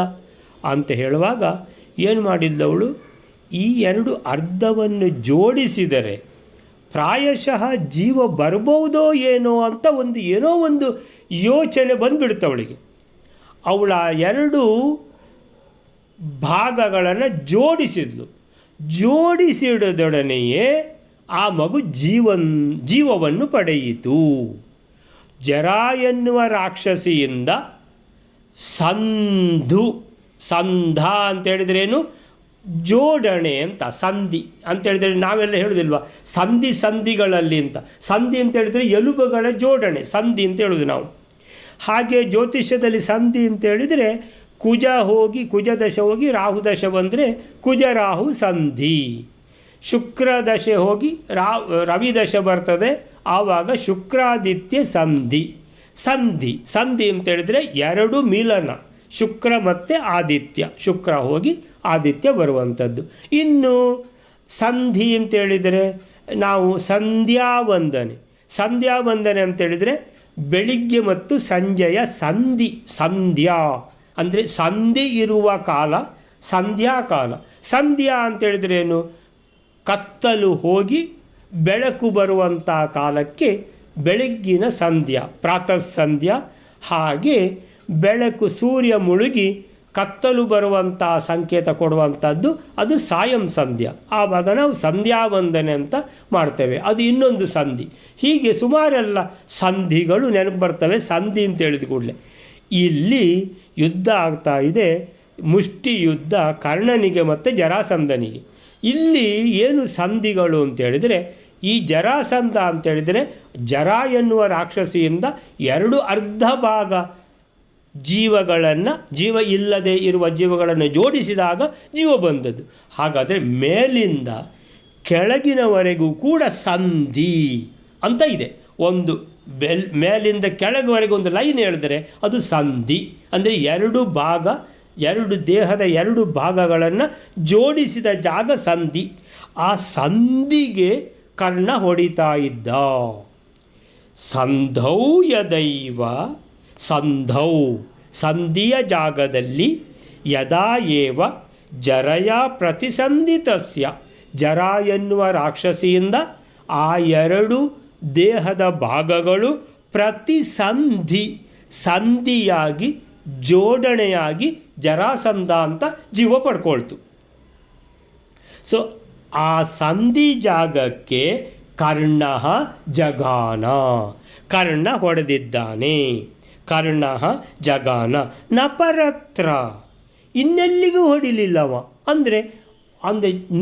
ಅಂತ ಹೇಳುವಾಗ ಏನು ಮಾಡಿದ್ದವಳು, ಈ ಎರಡು ಅರ್ಧವನ್ನು ಜೋಡಿಸಿದರೆ ಪ್ರಾಯಶಃ ಜೀವ ಬರ್ಬೋದೋ ಏನೋ ಅಂತ ಏನೋ ಒಂದು ಯೋಚನೆ ಬಂದುಬಿಡ್ತವಳಿಗೆ. ಅವಳ ಎರಡು ಭಾಗಗಳನ್ನು ಜೋಡಿಸಿಡದೊಡನೆಯೇ ಆ ಮಗು ಜೀವವನ್ನು ಪಡೆಯಿತು. ಜರ ಎನ್ನುವ ರಾಕ್ಷಸಿಯಿಂದ ಸಂಧು ಸಂಧ ಅಂತೇಳಿದ್ರೇನು? ಜೋಡಣೆ ಅಂತ. ಸಂಧಿ ಅಂತೇಳಿದರೆ ನಾವೆಲ್ಲ ಹೇಳೋದಿಲ್ವ ಸಂಧಿಗಳಲ್ಲಿ ಅಂತ. ಸಂಧಿ ಅಂತೇಳಿದರೆ ಎಲುಬುಗಳ ಜೋಡಣೆ, ಸಂಧಿ ಅಂತ ಹೇಳೋದು ನಾವು. ಹಾಗೆ ಜ್ಯೋತಿಷ್ಯದಲ್ಲಿ ಸಂಧಿ ಅಂತೇಳಿದರೆ ಕುಜ ದಶೆ ಹೋಗಿ ರಾಹು ದಶೆ ಬಂದರೆ ರಾಹು ಸಂಧಿ, ಶುಕ್ರ ದಶೆ ಹೋಗಿ ರವಿ ದಶೆ ಬರ್ತದೆ, ಆವಾಗ ಶುಕ್ರಾದಿತ್ಯ ಸಂಧಿ. ಸಂಧಿ ಅಂತೇಳಿದರೆ ಎರಡು ಮಿಲನ, ಶುಕ್ರ ಮತ್ತು ಆದಿತ್ಯ, ಶುಕ್ರ ಹೋಗಿ ಆದಿತ್ಯ ಬರುವಂಥದ್ದು. ಇನ್ನು ಸಂಧಿ ಅಂತೇಳಿದರೆ ನಾವು ಸಂಧ್ಯಾವಂದನೆ ಅಂತೇಳಿದರೆ ಬೆಳಿಗ್ಗೆ ಮತ್ತು ಸಂಜೆಯ ಸಂಧ್ಯಾ ಅಂದರೆ ಸಂಧಿ ಇರುವ ಕಾಲ ಸಂಧ್ಯಾಕಾಲ. ಸಂಧ್ಯಾ ಅಂತೇಳಿದರೆ ಏನು? ಕತ್ತಲು ಹೋಗಿ ಬೆಳಕು ಬರುವಂಥ ಕಾಲಕ್ಕೆ ಬೆಳಗ್ಗಿನ ಸಂಧ್ಯಾ, ಪ್ರಾತಃ ಸಂಧ್ಯಾ. ಹಾಗೆ ಬೆಳಕು ಸೂರ್ಯ ಮುಳುಗಿ ಕತ್ತಲು ಬರುವಂಥ ಸಂಕೇತ ಕೊಡುವಂಥದ್ದು ಅದು ಸಾಯಂ ಸಂಧ್ಯಾ. ಆವಾಗ ನಾವು ಸಂಧ್ಯಾವಂದನೆ ಅಂತ ಮಾಡ್ತೇವೆ, ಅದು ಇನ್ನೊಂದು ಸಂಧಿ. ಹೀಗೆ ಸುಮಾರೆಲ್ಲ ಸಂಧಿಗಳು ನೆನಪು ಬರ್ತವೆ ಸಂಧಿ ಅಂತ ಹೇಳಿದ ಕೂಡಲೇ. ಇಲ್ಲಿ ಯುದ್ಧ ಆಗ್ತಾ ಇದೆ, ಮುಷ್ಟಿ ಯುದ್ಧ ಕರ್ಣನಿಗೆ ಮತ್ತು ಜರಾಸಂಧನಿಗೆ. ಇಲ್ಲಿ ಏನು ಸಂಧಿಗಳು ಅಂತೇಳಿದರೆ, ಈ ಜರಾಸಂಧ ಅಂತೇಳಿದರೆ ಜರಾ ಎನ್ನುವ ರಾಕ್ಷಸಿಯಿಂದ ಎರಡು ಅರ್ಧ ಭಾಗ ಜೀವ ಇಲ್ಲದೆ ಇರುವ ಜೀವಗಳನ್ನು ಜೋಡಿಸಿದಾಗ ಜೀವ ಬಂದದ್ದು. ಹಾಗಾದರೆ ಮೇಲಿಂದ ಕೆಳಗಿನವರೆಗೂ ಕೂಡ ಸಂಧಿ ಅಂತ ಇದೆ. ಒಂದು ಮೇಲಿಂದ ಕೆಳಗವರೆಗೆ ಒಂದು ಲೈನ್ ಹೇಳಿದರೆ ಅದು ಸಂಧಿ. ಅಂದರೆ ಎರಡು ದೇಹದ ಎರಡು ಭಾಗಗಳನ್ನು ಜೋಡಿಸಿದ ಜಾಗ ಸಂಧಿ. ಆ ಸಂಧಿಗೆ ಕರ್ಣ ಹೊಡಿತಾ ಇದ್ದ. ಸಂಧೌ ಯದೈವ ಸಂಧಿಯ ಜಾಗದಲ್ಲಿ ಯದಾ ಏವ ಜರಯ ಪ್ರತಿಸಂಧಿತಸ್ಯ, ಜರ ಎನ್ನುವ ರಾಕ್ಷಸಿಯಿಂದ ಆ ಎರಡು ದೇಹದ ಭಾಗಗಳು ಸಂಧಿಯಾಗಿ ಜೋಡಣೆಯಾಗಿ ಜರಾಸಂಧ ಅಂತ ಜೀವ ಪಡ್ಕೊಳ್ತು. ಸೊ ಆ ಸಂಧಿ ಜಾಗಕ್ಕೆ ಕರ್ಣ ಜಗಾನ, ಕರ್ಣ ಹೊಡೆದಿದ್ದಾನೆ. ಕರ್ಣ ಜಗಾನ ನಪರತ್ರ, ಇನ್ನೆಲ್ಲಿಗೂ ಹೊಡಿಲಿಲ್ಲವ. ಅಂದರೆ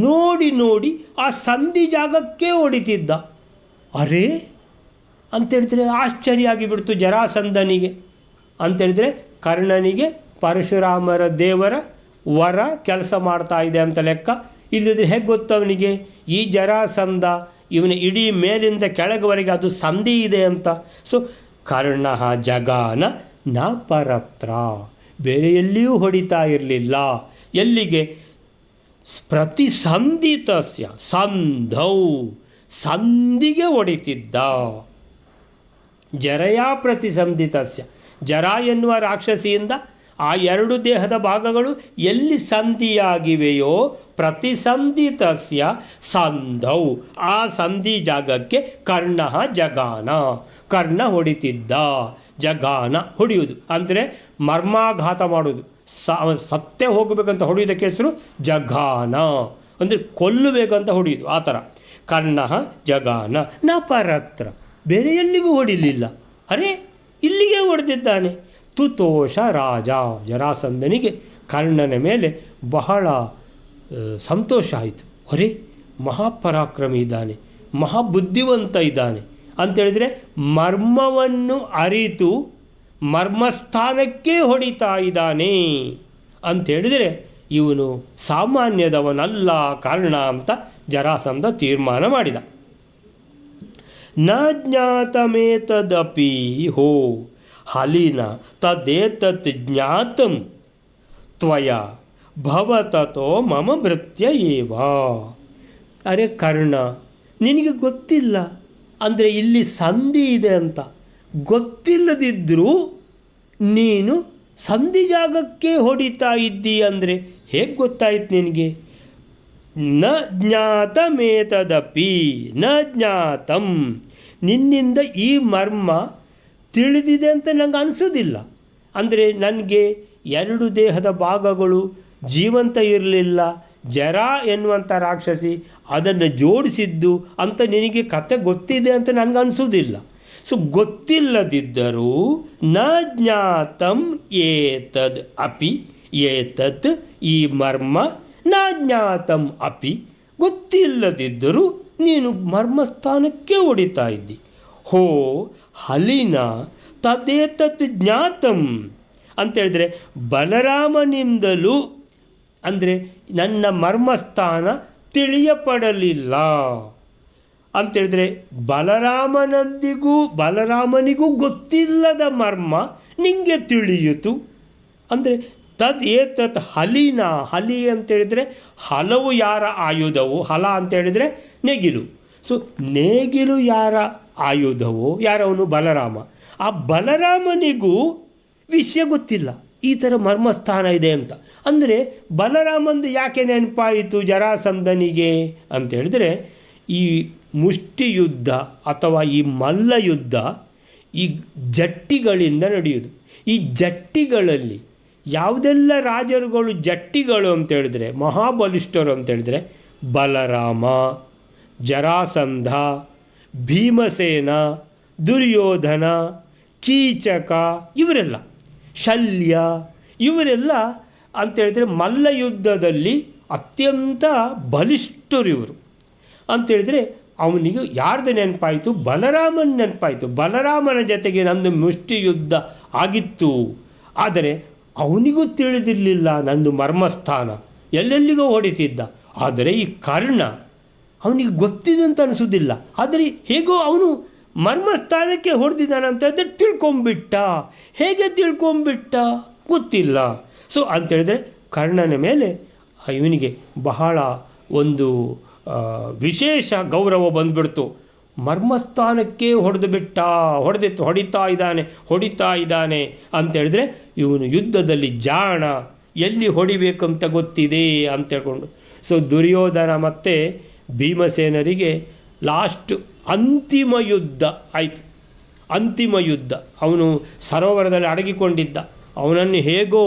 ನೋಡಿ ಆ ಸಂಧಿ ಜಾಗಕ್ಕೆ ಹೊಡಿತಿದ್ದ. ಅರೇ ಅಂತೇಳಿದ್ರೆ ಆಶ್ಚರ್ಯ ಆಗಿಬಿಡ್ತು ಜರಾಸಂಧನಿಗೆ. ಅಂತೇಳಿದರೆ ಕರ್ಣನಿಗೆ ಪರಶುರಾಮರ ದೇವರ ವರ ಕೆಲಸ ಮಾಡ್ತಾ ಇದೆ ಅಂತ ಲೆಕ್ಕ. ಇಲ್ಲದಿದ್ದರೆ ಹೇಗೆ ಗೊತ್ತವನಿಗೆ ಈ ಜರಾಸಂಧ ಇವನ ಇಡೀ ಮೇಲಿಂದ ಕೆಳಗವರೆಗೆ ಅದು ಸಂಧಿ ಇದೆ ಅಂತ. ಸೊ ಕರ್ಣ ಜಗಾನ ನ ಪರತ್ರ, ಬೇರೆ ಎಲ್ಲಿಯೂ ಹೊಡಿತಾ ಇರಲಿಲ್ಲ. ಎಲ್ಲಿಗೆ? ಪ್ರತಿಸಂಧಿತಸ್ಯ, ಸಂಧಿಗೆ ಹೊಡಿತಿದ್ದ. ಜರಯಾ ಪ್ರತಿಸಂಧಿತಸ್ಯ, ಜರ ಎನ್ನುವ ರಾಕ್ಷಸಿಯಿಂದ ಆ ಎರಡು ದೇಹದ ಭಾಗಗಳು ಎಲ್ಲಿ ಸಂಧಿಯಾಗಿವೆಯೋ ಪ್ರತಿಸಂಧಿತಸ್ಯ ಸಂಧೌ, ಆ ಸಂಧಿ ಜಾಗಕ್ಕೆ ಕರ್ಣ ಜಗಾನ, ಕರ್ಣ ಹೊಡಿತಿದ್ದ. ಜಗಾನ ಹೊಡೆಯುವುದು ಅಂದರೆ ಮರ್ಮಾಘಾತ ಮಾಡುವುದು, ಸತ್ಯ ಹೋಗಬೇಕಂತ ಹೊಡೆಯೋದಕ್ಕೆ ಹೆಸರು ಜಗಾನ, ಅಂದರೆ ಕೊಲ್ಲಬೇಕಂತ ಹೊಡೆಯುವುದು ಆ ಥರ. ಕರ್ಣ ಜಗಾನ ನ ಪರತ್ರ, ಬೇರೆ ಎಲ್ಲಿಗೂ ಹೊಡಿಲಿಲ್ಲ. ಅರೇ ಇಲ್ಲಿಗೆ ಹೊಡೆದಿದ್ದಾನೆ. ತುತೋಷ ರಾಜ, ಜರಾಸಂಧನಿಗೆ ಕರ್ಣನ ಮೇಲೆ ಬಹಳ ಸಂತೋಷ ಆಯಿತು. ಅರೇ ಮಹಾಪರಾಕ್ರಮಿ ಇದ್ದಾನೆ, ಮಹಾಬುದ್ಧಿವಂತ ಇದ್ದಾನೆ ಅಂತೇಳಿದರೆ ಮರ್ಮವನ್ನು ಅರಿತು ಮರ್ಮಸ್ಥಾನಕ್ಕೆ ಹೊಡಿತಾ ಇದ್ದಾನೆ ಅಂಥೇಳಿದರೆ ಇವನು ಸಾಮಾನ್ಯದವನಲ್ಲ ಕರ್ಣ ಅಂತ ಜರಾಸಂಧ ತೀರ್ಮಾನ ಮಾಡಿದ. ನ ಜ್ಞಾತಮೇತದಪಿ ಹೋ ಹಲಿನ ತದೇತತ್ ಜ್ಞಾತಂ ತ್ವಯ ಭವತತೋ ಮಮ ಭೃತ್ಯ ಏವ. ಅರೆ ಕರ್ಣ, ನಿನಗೆ ಗೊತ್ತಿಲ್ಲ ಅಂದರೆ ಇಲ್ಲಿ ಸಂಧಿ ಇದೆ ಅಂತ ಗೊತ್ತಿಲ್ಲದಿದ್ದರೂ ನೀನು ಸಂಧಿ ಜಾಗಕ್ಕೆ ಹೊಡಿತಾ ಇದ್ದಿ ಅಂದರೆ ಹೇಗೆ ಗೊತ್ತಾಯ್ತು ನಿನಗೆ? ನ ಜ್ಞಾತಮೇತದಪಿ ನ ಜ್ಞಾತಂ, ನಿನ್ನಿಂದ ಈ ಮರ್ಮ ತಿಳಿದಿದೆ ಅಂತ ನಂಗೆ ಅನಿಸೋದಿಲ್ಲ. ಅಂದರೆ ನನಗೆ ಎರಡು ದೇಹದ ಭಾಗಗಳು ಜೀವಂತ ಇರಲಿಲ್ಲ, ಜರ ಎನ್ನುವಂಥ ರಾಕ್ಷಸಿ ಅದನ್ನು ಜೋಡಿಸಿದ್ದು ಅಂತ ನಿನಗೆ ಕತೆ ಗೊತ್ತಿದೆ ಅಂತ ನನಗೆ ಅನಿಸೋದಿಲ್ಲ. ಸೊ ಗೊತ್ತಿಲ್ಲದಿದ್ದರೂ ನ ಜ್ಞಾತಂ ಏತದ್ ಅಪಿ ಏತತ್ ಈ ಮರ್ಮ ನಾ ಜ್ಞಾತಂ ಅಪಿ, ಗೊತ್ತಿಲ್ಲದಿದ್ದರೂ ನೀನು ಮರ್ಮಸ್ಥಾನಕ್ಕೆ ಹೊಡಿತಾ ಇದ್ದಿ. ಹೋ ಹಲಿನ ತದೇತತ್ ಜ್ಞಾತಂ ಅಂತೇಳಿದ್ರೆ ಬಲರಾಮನಿಂದಲೂ ಅಂದರೆ ನನ್ನ ಮರ್ಮಸ್ಥಾನ ತಿಳಿಯಪಡಲಿಲ್ಲ ಅಂತೇಳಿದ್ರೆ ಬಲರಾಮನಿಗೂ ಗೊತ್ತಿಲ್ಲದ ಮರ್ಮ ನಿಂಗೆ ತಿಳಿಯಿತು. ಅಂದರೆ ತದ್ ಏತತ್ ಹಲಿನ, ಹಲಿ ಅಂತೇಳಿದರೆ ಹಲವು ಯಾರ ಆಯುಧವು, ಹಲ ಅಂತೇಳಿದರೆ ನೇಗಿಲು. ಸೊ ನೇಗಿಲು ಯಾರ ಆಯುಧವೋ, ಯಾರವನು ಬಲರಾಮ, ಆ ಬಲರಾಮನಿಗೂ ವಿಷಯ ಗೊತ್ತಿಲ್ಲ ಈ ಥರ ಮರ್ಮಸ್ಥಾನ ಇದೆ ಅಂತ. ಅಂದರೆ ಬಲರಾಮಂದು ಯಾಕೆ ನೆನಪಾಯಿತು ಜರಾಸಂಧನಿಗೆ ಅಂತೇಳಿದರೆ, ಈ ಮುಷ್ಟಿಯುದ್ಧ ಅಥವಾ ಈ ಮಲ್ಲ ಯುದ್ಧ ಈ ಜಟ್ಟಿಗಳಿಂದ ನಡೆಯುವುದು. ಈ ಜಟ್ಟಿಗಳಲ್ಲಿ ಯಾವುದೆಲ್ಲ ರಾಜರುಗಳು ಜಟ್ಟಿಗಳು ಅಂತೇಳಿದ್ರೆ, ಮಹಾಬಲಿಷ್ಠರು ಅಂತೇಳಿದರೆ ಬಲರಾಮ, ಜರಾಸಂಧ, ಭೀಮಸೇನ, ದುರ್ಯೋಧನ, ಕೀಚಕ, ಇವರೆಲ್ಲ ಶಲ್ಯ, ಇವರೆಲ್ಲ ಅಂತೇಳಿದರೆ ಮಲ್ಲಯುದ್ಧದಲ್ಲಿ ಅತ್ಯಂತ ಬಲಿಷ್ಠರು ಇವರು ಅಂತೇಳಿದರೆ ಅವನಿಗೆ ಯಾರ್ದು ನೆನಪಾಯಿತು? ಬಲರಾಮನ ನೆನಪಾಯಿತು. ಬಲರಾಮನ ಜೊತೆಗೆ ನಂದು ಮುಷ್ಟಿಯುದ್ಧ ಆಗಿತ್ತು, ಆದರೆ ಅವನಿಗೂ ತಿಳಿದಿರಲಿಲ್ಲ ನಂದು ಮರ್ಮಸ್ಥಾನ, ಎಲ್ಲೆಲ್ಲಿಗೋ ಹೊಡಿತಿದ್ದ. ಆದರೆ ಈ ಕರ್ಣ ಅವನಿಗೆ ಗೊತ್ತಿದೆ ಅಂತ ಅನಿಸೋದಿಲ್ಲ, ಆದರೆ ಹೇಗೋ ಅವನು ಮರ್ಮಸ್ಥಾನಕ್ಕೆ ಹೊಡೆದಿದ್ದಾನಂತಂದರೆ ತಿಳ್ಕೊಂಬಿಟ್ಟ. ಹೇಗೆ ತಿಳ್ಕೊಂಬಿಟ್ಟ ಗೊತ್ತಿಲ್ಲ. ಸೊ ಅಂತೇಳಿದರೆ ಕರ್ಣನ ಮೇಲೆ ಇವನಿಗೆ ಬಹಳ ಒಂದು ವಿಶೇಷ ಗೌರವ ಮರ್ಮಸ್ಥಾನಕ್ಕೆ ಹೊಡಿತಾ ಇದ್ದಾನೆ ಅಂತೇಳಿದ್ರೆ ಇವನು ಯುದ್ಧದಲ್ಲಿ ಜಾಣ, ಎಲ್ಲಿ ಹೊಡಿಬೇಕಂತ ಗೊತ್ತಿದೆ ಅಂತೇಳ್ಕೊಂಡು. ಸೊ ದುರ್ಯೋಧನ ಮತ್ತು ಭೀಮಸೇನರಿಗೆ ಲಾಸ್ಟ್ ಅಂತಿಮ ಯುದ್ಧ ಆಯಿತು. ಅಂತಿಮ ಯುದ್ಧ, ಅವನು ಸರೋವರದಲ್ಲಿ ಅಡಗಿಕೊಂಡಿದ್ದ, ಅವನನ್ನು ಹೇಗೋ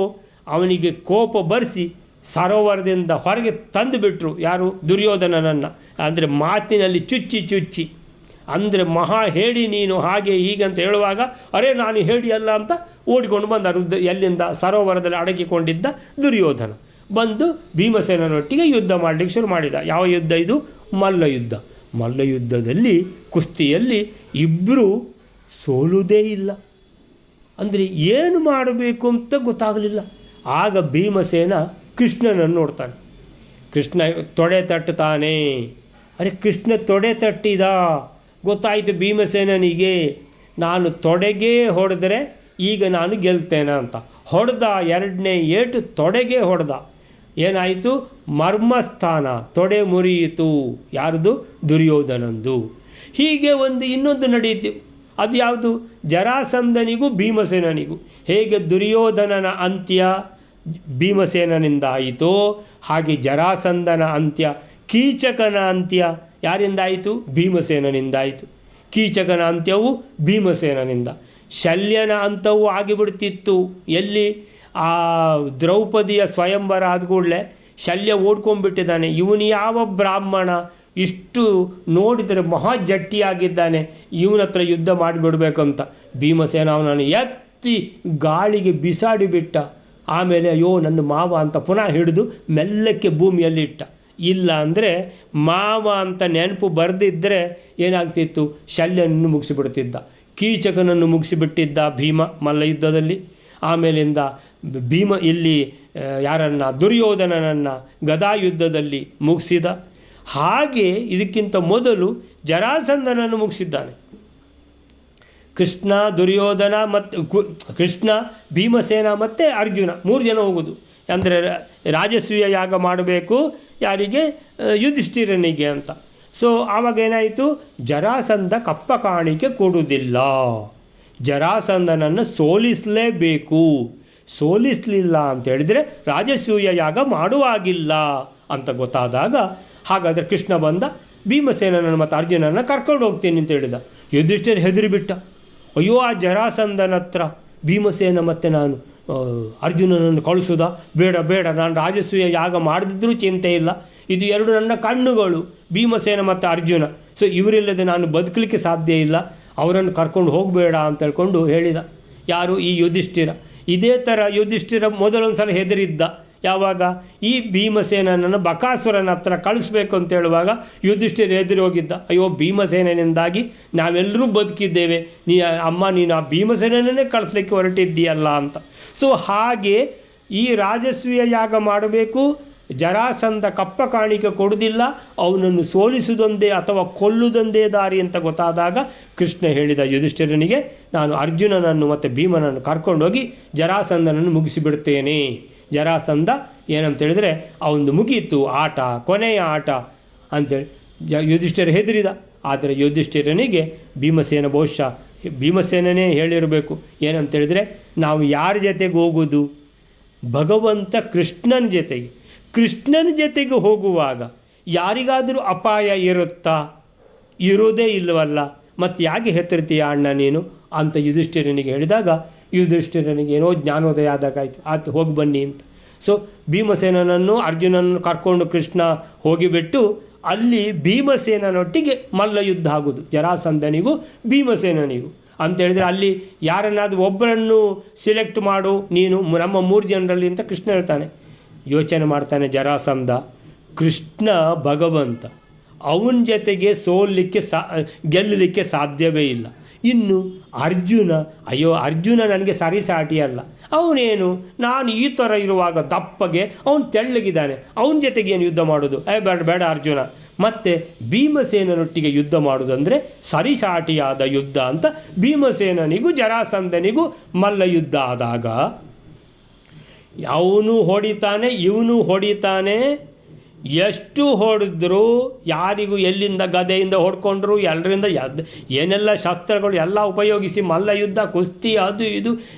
ಅವನಿಗೆ ಕೋಪ ಬರೆಸಿ ಸರೋವರದಿಂದ ಹೊರಗೆ ತಂದುಬಿಟ್ರು. ಯಾರು? ದುರ್ಯೋಧನನನ್ನು. ಅಂದರೆ ಮಾತಿನಲ್ಲಿ ಚುಚ್ಚಿ ಅಂದರೆ ಮಹಾ ಹೇಳಿ ನೀನು ಹಾಗೆ ಹೀಗೆ ಅಂತ ಹೇಳುವಾಗ, ಅರೆ ನಾನು ಹೇಳಿ ಅಲ್ಲ ಅಂತ ಓಡಿಕೊಂಡು ಬಂದ ಎಲ್ಲಿಂದ? ಸರೋವರದಲ್ಲಿ ಅಡಗಿಕೊಂಡಿದ್ದ ದುರ್ಯೋಧನ ಬಂದು ಭೀಮಸೇನನೊಟ್ಟಿಗೆ ಯುದ್ಧ ಮಾಡಲಿಕ್ಕೆ ಶುರು ಮಾಡಿದ. ಯಾವ ಯುದ್ಧ ಇದು? ಮಲ್ಲಯುದ್ಧ. ಮಲ್ಲಯುದ್ಧದಲ್ಲಿ ಕುಸ್ತಿಯಲ್ಲಿ ಇಬ್ಬರು ಸೋಲುವುದೇ ಇಲ್ಲ. ಅಂದರೆ ಏನು ಮಾಡಬೇಕು ಅಂತ ಗೊತ್ತಾಗಲಿಲ್ಲ. ಆಗ ಭೀಮಸೇನ ಕೃಷ್ಣನನ್ನು ನೋಡ್ತಾನೆ. ಕೃಷ್ಣ ತೊಡೆ ತಟ್ಟುತ್ತಾನೆ. ಅರೆ ಕೃಷ್ಣ ತೊಡೆ ತಟ್ಟಿದ, ಗೊತ್ತಾಯಿತು ಭೀಮಸೇನನಿಗೆ, ನಾನು ತೊಡೆಗೆ ಹೊಡೆದ್ರೆ ಈಗ ನಾನು ಗೆಲ್ತೇನೆ ಅಂತ. ಹೊಡೆದ, ಎರಡನೇ ಏಟು ತೊಡೆಗೆ ಹೊಡೆದ. ಏನಾಯಿತು? ಮರ್ಮಸ್ಥಾನ, ತೊಡೆ ಮುರಿಯಿತು. ಯಾರ್ದು? ದುರ್ಯೋಧನಂದು. ಹೀಗೆ ಇನ್ನೊಂದು ನಡೆಯಿತು. ಅದು ಯಾವುದು? ಜರಾಸಂಧನಿಗೂ ಭೀಮಸೇನನಿಗೂ. ಹೇಗೆ ದುರ್ಯೋಧನನ ಅಂತ್ಯ ಭೀಮಸೇನನಿಂದ ಆಯಿತೋ, ಹಾಗೆ ಜರಾಸಂಧನ ಅಂತ್ಯ, ಕೀಚಕನ ಅಂತ್ಯ ಯಾರಿಂದ ಆಯಿತು? ಭೀಮಸೇನನಿಂದ ಆಯಿತು. ಕೀಚಕನ ಅಂತ್ಯವು ಭೀಮಸೇನನಿಂದ. ಶಲ್ಯನ ಅಂತ್ಯವೂ ಆಗಿಬಿಡ್ತಿತ್ತು. ಎಲ್ಲಿ? ಆ ದ್ರೌಪದಿಯ ಸ್ವಯಂವರ ಆದ ಕೂಡಲೇ ಶಲ್ಯ ಓಡ್ಕೊಂಡ್ಬಿಟ್ಟಿದ್ದಾನೆ. ಇವನು ಯಾವ ಬ್ರಾಹ್ಮಣ, ಇಷ್ಟು ನೋಡಿದರೆ ಮಹಾ ಜಟ್ಟಿಯಾಗಿದ್ದಾನೆ, ಇವನ ಹತ್ರ ಯುದ್ಧ ಮಾಡಿಬಿಡ್ಬೇಕಂತ ಭೀಮಸೇನ ಅವನನ್ನು ಎತ್ತಿ ಗಾಳಿಗೆ ಬಿಸಾಡಿಬಿಟ್ಟ. ಆಮೇಲೆ ಅಯ್ಯೋ ನನ್ನ ಮಾವ ಅಂತ ಪುನಃ ಹಿಡಿದು ಮೆಲ್ಲಕ್ಕೆ ಭೂಮಿಯಲ್ಲಿಟ್ಟ. ಇಲ್ಲ ಅಂದರೆ ಮಾವ ಅಂತ ನೆನಪು ಬರೆದಿದ್ದರೆ ಏನಾಗ್ತಿತ್ತು? ಶಲ್ಯನನ್ನು ಮುಗಿಸಿಬಿಡ್ತಿದ್ದ, ಕೀಚಕನನ್ನು ಮುಗಿಸಿಬಿಟ್ಟಿದ್ದ ಭೀಮ ಮಲ್ಲಯುದ್ಧದಲ್ಲಿ. ಆಮೇಲಿಂದ ಭೀಮ ಇಲ್ಲಿ ಯಾರನ್ನು? ದುರ್ಯೋಧನನನ್ನು ಗದಾಯುದ್ಧದಲ್ಲಿ ಮುಗಿಸಿದ. ಹಾಗೆ ಇದಕ್ಕಿಂತ ಮೊದಲು ಜರಾಸಂಧನನ್ನು ಮುಗಿಸಿದ್ದಾನೆ. ಕೃಷ್ಣ, ದುರ್ಯೋಧನ ಮತ್ತು ಕೃಷ್ಣ, ಭೀಮಸೇನ ಮತ್ತು ಅರ್ಜುನ 3 ಜನ ಹೋಗೋದು. ಅಂದರೆ ರಾಜಸೂಯ ಯಾಗ ಮಾಡಬೇಕು ಯಾರಿಗೆ? ಯುಧಿಷ್ಠಿರನಿಗೆ ಅಂತ. ಸೊ ಆವಾಗ ಏನಾಯಿತು? ಜರಾಸಂಧ ಕಪ್ಪ ಕಾಣಿಕೆ ಕೊಡುವುದಿಲ್ಲ, ಜರಾಸಂಧನನ್ನು ಸೋಲಿಸಲೇಬೇಕು. ಸೋಲಿಸಲಿಲ್ಲ ಅಂತ ಹೇಳಿದರೆ ರಾಜಸೂಯ ಯಾಗ ಮಾಡುವಾಗಿಲ್ಲ ಅಂತ ಗೊತ್ತಾದಾಗ, ಹಾಗಾದರೆ ಕೃಷ್ಣ ಬಂದ ಭೀಮಸೇನನ ಮತ್ತು ಅರ್ಜುನನ ಕರ್ಕೊಂಡು ಹೋಗ್ತೀನಿ ಅಂತ ಹೇಳಿದ. ಯುಧಿಷ್ಠಿರ ಹೆದರಿಬಿಟ್ಟ. ಅಯ್ಯೋ ಆ ಜರಾಸಂಧನ ಹತ್ರ ಭೀಮಸೇನ ಮತ್ತು ನಾನು ಅರ್ಜುನನನ್ನು ಕಳಿಸೋದ? ಬೇಡ ಬೇಡ, ನಾನು ರಾಜಸೂಯ ಯಾಗ ಮಾಡದಿದ್ರೂ ಚಿಂತೆ ಇಲ್ಲ, ಇದು 2 ನನ್ನ ಕಣ್ಣುಗಳು, ಭೀಮಸೇನ ಮತ್ತು ಅರ್ಜುನ. ಸೊ ಇವರಿಲ್ಲದೆ ನಾನು ಬದುಕಲಿಕ್ಕೆ ಸಾಧ್ಯ ಇಲ್ಲ, ಅವರನ್ನು ಕರ್ಕೊಂಡು ಹೋಗಬೇಡ ಅಂತ ಹೇಳ್ಕೊಂಡು ಹೇಳಿದ. ಯಾರು? ಈ ಯುಧಿಷ್ಠಿರ. ಇದೇ ಥರ ಯುಧಿಷ್ಠಿರ ಮೊದಲೊಂದು ಸಲ ಹೆದರಿದ್ದ. ಯಾವಾಗ ಈ ಭೀಮಸೇನನನ್ನು ಬಕಾಸುರನ ಹತ್ರ ಕಳಿಸ್ಬೇಕು ಅಂತ ಹೇಳುವಾಗ ಯುಧಿಷ್ಠಿರ ಹೆದರಿ ಹೋಗಿದ್ದ. ಅಯ್ಯೋ, ಭೀಮಸೇನಿಂದಾಗಿ ನಾವೆಲ್ಲರೂ ಬದುಕಿದ್ದೇವೆ, ನೀನು ಆ ಭೀಮಸೇನನ್ನೇ ಕಳಿಸ್ಲಿಕ್ಕೆ ಹೊರಟಿದ್ದೀಯಲ್ಲ ಅಂತ. ಸೊ ಹಾಗೆ ಈ ರಾಜಸೂಯ ಯಾಗ ಮಾಡಬೇಕು, ಜರಾಸಂಧ ಕಪ್ಪ ಕಾಣಿಕೆ ಕೊಡುವುದಿಲ್ಲ, ಅವನನ್ನು ಸೋಲಿಸುವುದೊಂದೇ ಅಥವಾ ಕೊಲ್ಲುವುದೊಂದೇ ದಾರಿ ಅಂತ ಗೊತ್ತಾದಾಗ ಕೃಷ್ಣ ಹೇಳಿದ ಯುಧಿಷ್ಠಿರನಿಗೆ, ನಾನು ಅರ್ಜುನನನ್ನು ಮತ್ತು ಭೀಮನನ್ನು ಕರ್ಕೊಂಡೋಗಿ ಜರಾಸಂಧನನ್ನು ಮುಗಿಸಿಬಿಡ್ತೇನೆ. ಜರಾಸಂಧ ಏನಂತೇಳಿದರೆ ಅವನು ಮುಗೀತು ಆಟ, ಕೊನೆಯ ಆಟ ಅಂಥೇಳಿ ಯುಧಿಷ್ಠಿರ ಹೆದರಿದ. ಆದರೆ ಯುಧಿಷ್ಠಿರನಿಗೆ ಭೀಮಸೇನ ಬಹುಶಃ ಭೀಮಸೇನನೇ ಹೇಳಿರಬೇಕು ಏನಂತೇಳಿದರೆ, ನಾವು ಯಾರ ಜೊತೆಗೆ ಹೋಗೋದು? ಭಗವಂತ ಕೃಷ್ಣನ ಜೊತೆಗೆ. ಕೃಷ್ಣನ ಜೊತೆಗೆ ಹೋಗುವಾಗ ಯಾರಿಗಾದರೂ ಅಪಾಯ ಇರುತ್ತಾ? ಇರೋದೇ ಇಲ್ಲವಲ್ಲ, ಮತ್ತು ಯಾಕೆ ಹೆದರ್ತೀಯ ಅಣ್ಣ ನೀನು ಅಂತ ಯುಧಿಷ್ಠಿರನಿಗೆ ಹೇಳಿದಾಗ ಯುಧಿಷ್ಠಿರನಿಗೆ ಏನೋ ಜ್ಞಾನೋದಯ ಆದಾಗಾಯಿತು. ಆಯ್ತು, ಹೋಗಿ ಬನ್ನಿ ಅಂತ. ಸೊ ಭೀಮಸೇನನನ್ನು ಅರ್ಜುನನನ್ನು ಕರ್ಕೊಂಡು ಕೃಷ್ಣ ಹೋಗಿಬಿಟ್ಟು ಅಲ್ಲಿ ಭೀಮಸೇನನೊಟ್ಟಿಗೆ ಮಲ್ಲ ಯುದ್ಧ ಆಗೋದು, ಜರಾಸಂಧನಿಗೂ ಭೀಮಸೇನನಿಗೂ ಅಂತೇಳಿದರೆ ಅಲ್ಲಿ ಯಾರನ್ನಾದರೂ ಒಬ್ಬರನ್ನು ಸಿಲೆಕ್ಟ್ ಮಾಡು ನೀನು, ನಮ್ಮ 3 ಜನರಲ್ಲಿ ಅಂತ ಕೃಷ್ಣ ಹೇಳ್ತಾನೆ. ಯೋಚನೆ ಮಾಡ್ತಾನೆ ಜರಾಸಂಧ, ಕೃಷ್ಣ ಭಗವಂತ, ಅವನ ಜೊತೆಗೆ ಗೆಲ್ಲಲಿಕ್ಕೆ ಸಾಧ್ಯವೇ ಇಲ್ಲ. ಇನ್ನು ಅರ್ಜುನ, ಅಯ್ಯೋ ಅರ್ಜುನ ನನಗೆ ಸರಿಸಾಟಿ ಅಲ್ಲ, ಅವನೇನು ನಾನು ಈ ಥರ ಇರುವಾಗ ದಪ್ಪಗೆ ಅವನು ತೆಳ್ಳಗಿದ್ದಾನೆ, ಅವನ ಜೊತೆಗೆ ಏನು ಯುದ್ಧ ಮಾಡೋದು? ಬೇಡ ಅರ್ಜುನ. ಮತ್ತು ಭೀಮಸೇನನೊಟ್ಟಿಗೆ ಯುದ್ಧ ಮಾಡೋದಂದರೆ ಸರಿಸಾಟಿಯಾದ ಯುದ್ಧ ಅಂತ ಭೀಮಸೇನನಿಗೂ ಜರಾಸಂಧನಿಗೂ ಮಲ್ಲ ಯುದ್ಧ ಆದಾಗ ಅವನು ಹೊಡಿತಾನೆ, ಇವನು ಹೊಡಿತಾನೆ. ಎಷ್ಟು ಹೊಡೆದ್ರು, ಯಾರಿಗೂ ಎಲ್ಲಿಂದ ಗದೆಯಿಂದ ಹೊಡ್ಕೊಂಡ್ರು, ಎಲ್ಲರಿಂದ ಏನೆಲ್ಲ ಶಸ್ತ್ರಗಳು ಎಲ್ಲ ಉಪಯೋಗಿಸಿ ಮಲ್ಲ ಯುದ್ಧ, ಕುಸ್ತಿ, ಅದು ಇದು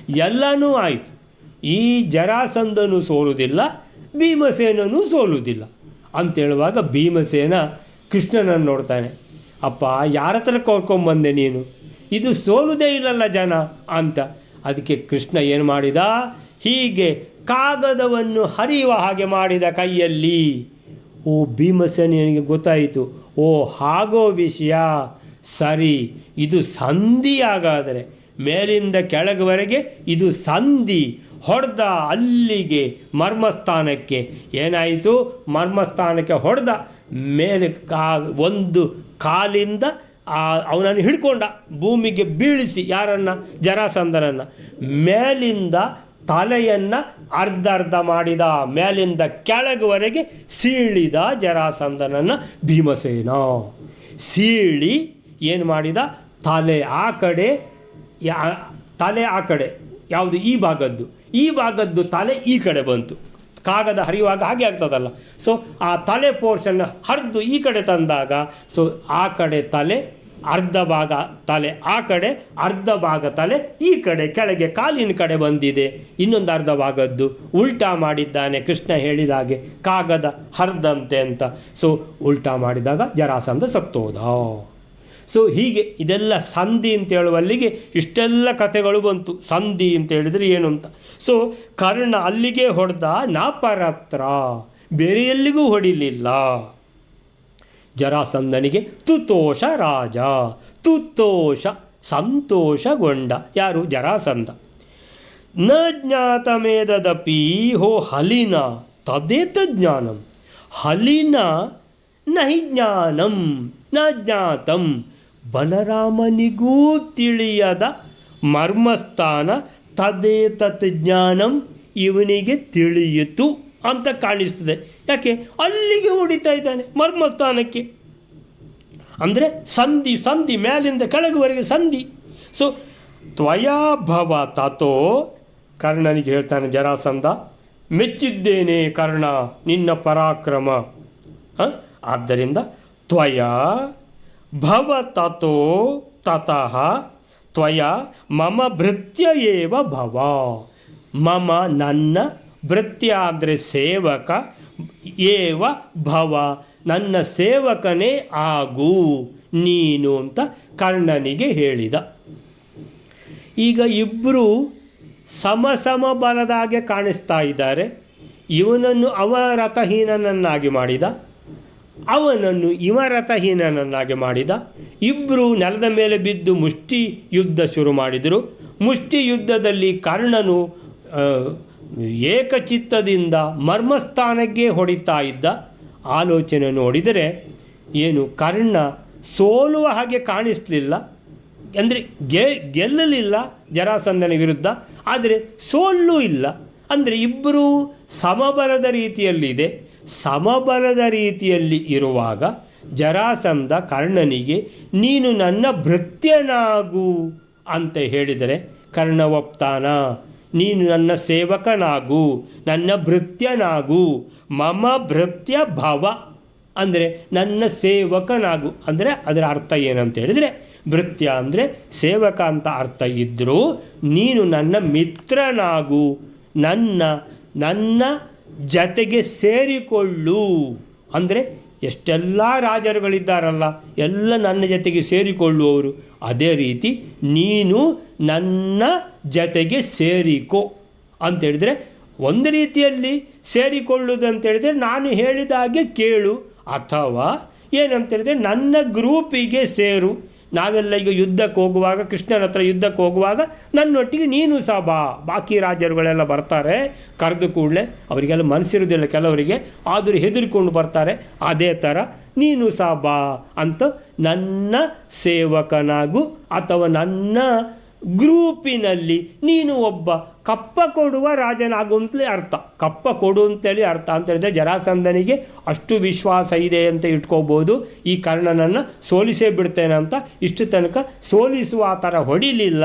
ಎಲ್ಲನೂ ಆಯಿತು. ಈ ಜರಾಸಂಧನೂ ಸೋಲುವುದಿಲ್ಲ, ಭೀಮಸೇನನೂ ಸೋಲುವುದಿಲ್ಲ ಅಂತೇಳುವಾಗ ಭೀಮಸೇನ ಕೃಷ್ಣನನ್ನು ನೋಡ್ತಾನೆ. ಅಪ್ಪ, ಯಾರ ಹತ್ರ ಕರ್ಕೊಂಬಂದೆ ನೀನು? ಇದು ಸೋಲುವುದೇ ಇಲ್ಲಲ್ಲ ಜನ ಅಂತ. ಅದಕ್ಕೆ ಕೃಷ್ಣ ಏನು ಮಾಡಿದ, ಹೀಗೆ ಕಾಗದವನ್ನು ಹರಿಯುವ ಹಾಗೆ ಮಾಡಿದ ಕೈಯಲ್ಲಿ. ಓ, ಭೀಮಸೇನಿಗೆ ಗೊತ್ತಾಯಿತು, ಓ ಹಾಗೋ ವಿಷಯ, ಸರಿ ಇದು ಸಂಧಿ. ಆಗಾದರೆ ಮೇಲಿಂದ ಕೆಳಗವರೆಗೆ ಇದು ಸಂಧಿ. ಹೊಡೆದ ಅಲ್ಲಿಗೆ ಮರ್ಮಸ್ಥಾನಕ್ಕೆ. ಏನಾಯಿತು, ಮರ್ಮಸ್ಥಾನಕ್ಕೆ ಹೊಡೆದ ಮೇಲೆ ಒಂದು ಕಾಲಿಂದ ಅವನನ್ನು ಹಿಡ್ಕೊಂಡ, ಭೂಮಿಗೆ ಬೀಳಿಸಿ. ಯಾರನ್ನು? ಜರಾಸಂಧನನ್ನು. ಮೇಲಿಂದ ತಲೆಯನ್ನು ಅರ್ಧ ಮಾಡಿದ, ಮೇಲಿಂದ ಕೆಳಗುವರೆಗೆ ಸೀಳಿದ ಜರಾಸಂಧನನ್ನು ಭೀಮಸೇನ. ಸೀಳಿ ಏನು ಮಾಡಿದ, ತಲೆ ಆ ಕಡೆ ಯಾವುದು ಈ ಭಾಗದ್ದು ತಲೆ ಈ ಕಡೆ ಬಂತು. ಕಾಗದ ಹರಿಯುವಾಗ ಹಾಗೆ ಆಗ್ತದಲ್ಲ. ಸೊ ಆ ತಲೆ ಪೋರ್ಷನ್ ಹರಿದು ಈ ಕಡೆ ತಂದಾಗ, ಸೊ ಆ ಕಡೆ ತಲೆ ಅರ್ಧ ಭಾಗ, ತಲೆ ಆ ಕಡೆ ಅರ್ಧ ಭಾಗ, ತಲೆ ಈ ಕಡೆ ಕೆಳಗೆ ಕಾಲಿನ ಕಡೆ ಬಂದಿದೆ. ಇನ್ನೊಂದು ಅರ್ಧ ಭಾಗದ್ದು ಉಲ್ಟಾ ಮಾಡಿದ್ದಾನೆ, ಕೃಷ್ಣ ಹೇಳಿದ ಹಾಗೆ ಕಾಗದ ಹರಿದಂತೆ ಅಂತ. ಸೊ ಉಲ್ಟಾ ಮಾಡಿದಾಗ ಜರಾಸಂಧ ಸತ್ತೋದ. ಸೊ ಹೀಗೆ ಇದೆಲ್ಲ ಸಂಧಿ ಅಂತ ಹೇಳುವಲ್ಲಿಗೆ ಇಷ್ಟೆಲ್ಲ ಕಥೆಗಳು ಬಂತು. ಸಂಧಿ ಅಂತ ಹೇಳಿದರೆ ಏನು ಅಂತ. ಸೊ ಕರ್ಣ ಅಲ್ಲಿಗೆ ಹೊಡೆದ, ನಾಪರತ್ರ, ಬೇರೆ ಎಲ್ಲಿಗೂ ಹೊಡಿಲಿಲ್ಲ. ಜರಾಸಂಧನಿಗೆ ತುತೋಷ ರಾಜ, ತುತೋಷ ಸಂತೋಷಗೊಂಡ. ಯಾರು? ಜರಾಸಂಧ. ನ ಜ್ಞಾತಮೇದಪಿ ಹೋ ಹಲಿನ ತದೇತ ಜ್ಞಾನಂ, ಹಲಿನ ನಹಿ ಜ್ಞಾನಂ ನ ಜ್ಞಾತಂ. ಬಲರಾಮನಿಗೂ ತಿಳಿಯದ ಮರ್ಮಸ್ಥಾನ ತದೇತತ್ ಜ್ಞಾನಂ, ಇವನಿಗೆ ತಿಳಿಯಿತು ಅಂತ ಕಾಣಿಸ್ತದೆ. ಯಾಕೆ? ಅಲ್ಲಿಗೆ ಹೊಡಿತಾ ಇದ್ದಾನೆ, ಮರ್ಮಸ್ಥಾನಕ್ಕೆ. ಅಂದರೆ ಸಂಧಿ ಮೇಲಿಂದ ಕೆಳಗುವರೆಗೆ ಸಂಧಿ. ಸೊ ತ್ವಯಾ ಭವ ತಥೋ, ಕರ್ಣನಿಗೆ ಹೇಳ್ತಾನೆ ಜರಾಸಂಧ, ಮೆಚ್ಚಿದ್ದೇನೆ ಕರ್ಣ ನಿನ್ನ ಪರಾಕ್ರಮ. ಆದ್ದರಿಂದ ತ್ವಯಾ ಭವ ತಥೋ ತತಃ ತ್ವಯಾ ಮಮ ಭೃತ್ಯ ಏವ ಭವ. ಮಮ ನನ್ನ, ಭೃತ್ಯ ಅಂದರೆ ಸೇವಕ, ಏವ ಭವ ನನ್ನ ಸೇವಕನೇ ಆಗು ನೀನು ಅಂತ ಕರ್ಣನಿಗೆ ಹೇಳಿದ. ಈಗ ಇಬ್ಬರು ಸಮ ಬಲದಾಗೆ ಕಾಣಿಸ್ತಾ ಇದ್ದಾರೆ. ಇವನನ್ನು ಅವರಥಹೀನನನ್ನಾಗಿ ಮಾಡಿದ, ಅವನನ್ನು ಇವರಥಹೀನನನ್ನಾಗಿ ಮಾಡಿದ. ಇಬ್ಬರು ನೆಲದ ಮೇಲೆ ಬಿದ್ದು ಮುಷ್ಟಿ ಯುದ್ಧ ಶುರು ಮಾಡಿದರು. ಮುಷ್ಟಿ ಯುದ್ಧದಲ್ಲಿ ಕರ್ಣನು ಏಕಚಿತ್ತದಿಂದ ಮರ್ಮಸ್ಥಾನಕ್ಕೆ ಹೊಡಿತಾ ಇದ್ದ ಆಲೋಚನೆ ನೋಡಿದರೆ ಏನು ಕರ್ಣ ಸೋಲುವ ಹಾಗೆ ಕಾಣಿಸಲಿಲ್ಲ. ಅಂದರೆ ಗೆಲ್ಲಲಿಲ್ಲ ಜರಾಸಂಧನ ವಿರುದ್ಧ, ಆದರೆ ಸೋಲೂ ಇಲ್ಲ. ಅಂದರೆ ಇಬ್ಬರೂ ಸಮಬಲದ ರೀತಿಯಲ್ಲಿದೆ. ಸಮಬಲದ ರೀತಿಯಲ್ಲಿ ಇರುವಾಗ ಜರಾಸಂಧ ಕರ್ಣನಿಗೆ ನೀನು ನನ್ನ ಭೃತ್ಯನಾಗು ಅಂತ ಹೇಳಿದರೆ ಕರ್ಣ ಒಪ್ತಾನ. ನೀನು ನನ್ನ ಸೇವಕನಾಗು, ನನ್ನ ಭೃತ್ಯನಾಗು, ಮಮ ಭೃತ್ಯ ಭವ ಅಂದರೆ ನನ್ನ ಸೇವಕನಾಗು. ಅಂದರೆ ಅದರ ಅರ್ಥ ಏನಂತ ಹೇಳಿದರೆ ಭೃತ್ಯ ಅಂದರೆ ಸೇವಕ ಅಂತ ಅರ್ಥ ಇದ್ದರೂ ನೀನು ನನ್ನ ಮಿತ್ರನಾಗು, ನನ್ನ ಜತೆಗೆ ಸೇರಿಕೊಳ್ಳು. ಅಂದರೆ ಎಷ್ಟೆಲ್ಲ ರಾಜರುಗಳಿದ್ದಾರಲ್ಲ ಎಲ್ಲ ನನ್ನ ಜೊತೆಗೆ ಸೇರಿಕೊಳ್ಳುವವರು, ಅದೇ ರೀತಿ ನೀನು ನನ್ನ ಜೊತೆಗೆ ಸೇರಿಕೋ ಅಂತೇಳಿದರೆ ಒಂದು ರೀತಿಯಲ್ಲಿ ಸೇರಿಕೊಳ್ಳುವುದಂತೇಳಿದರೆ ನಾನು ಹೇಳಿದ ಹಾಗೆ ಕೇಳು, ಅಥವಾ ಏನಂತೇಳಿದರೆ ನನ್ನ ಗ್ರೂಪಿಗೆ ಸೇರು. ನಾವೆಲ್ಲ ಈಗ ಯುದ್ಧಕ್ಕೆ ಹೋಗುವಾಗ, ಕೃಷ್ಣನ ಹತ್ರ ಯುದ್ಧಕ್ಕೆ ಹೋಗುವಾಗ ನನ್ನೊಟ್ಟಿಗೆ ನೀನು ಸಹ ಬಾ. ಬಾಕಿ ರಾಜರುಗಳೆಲ್ಲ ಬರ್ತಾರೆ, ಕರೆದು ಕೂಡಲೇ ಅವರಿಗೆಲ್ಲ ಮನಸ್ಸಿರೋದಿಲ್ಲ ಕೆಲವರಿಗೆ, ಆದರೂ ಹೆದರಿಕೊಂಡು ಬರ್ತಾರೆ. ಅದೇ ಥರ ನೀನು ಸಹ ಬಾ ಅಂತ ನನ್ನ ಸೇವಕನಾಗು, ಅಥವಾ ನನ್ನ ಗ್ರೂಪಿನಲ್ಲಿ ನೀನು ಒಬ್ಬ ಕಪ್ಪ ಕೊಡುವ ರಾಜನಾಗು ಅಂತಲೇ ಅರ್ಥ. ಕಪ್ಪ ಕೊಡು ಅಂತೇಳಿ ಅರ್ಥ ಅಂತ ಹೇಳಿದ್ರೆ ಜರಾಸಂಧನಿಗೆ ಅಷ್ಟು ವಿಶ್ವಾಸ ಇದೆ ಅಂತ ಇಟ್ಕೋಬೋದು, ಈ ಕರ್ಣನನ್ನು ಸೋಲಿಸೇ ಬಿಡ್ತೇನೆ ಅಂತ. ಇಷ್ಟು ತನಕ ಸೋಲಿಸುವ ಆ ಥರ ಹೊಡಿಲಿಲ್ಲ,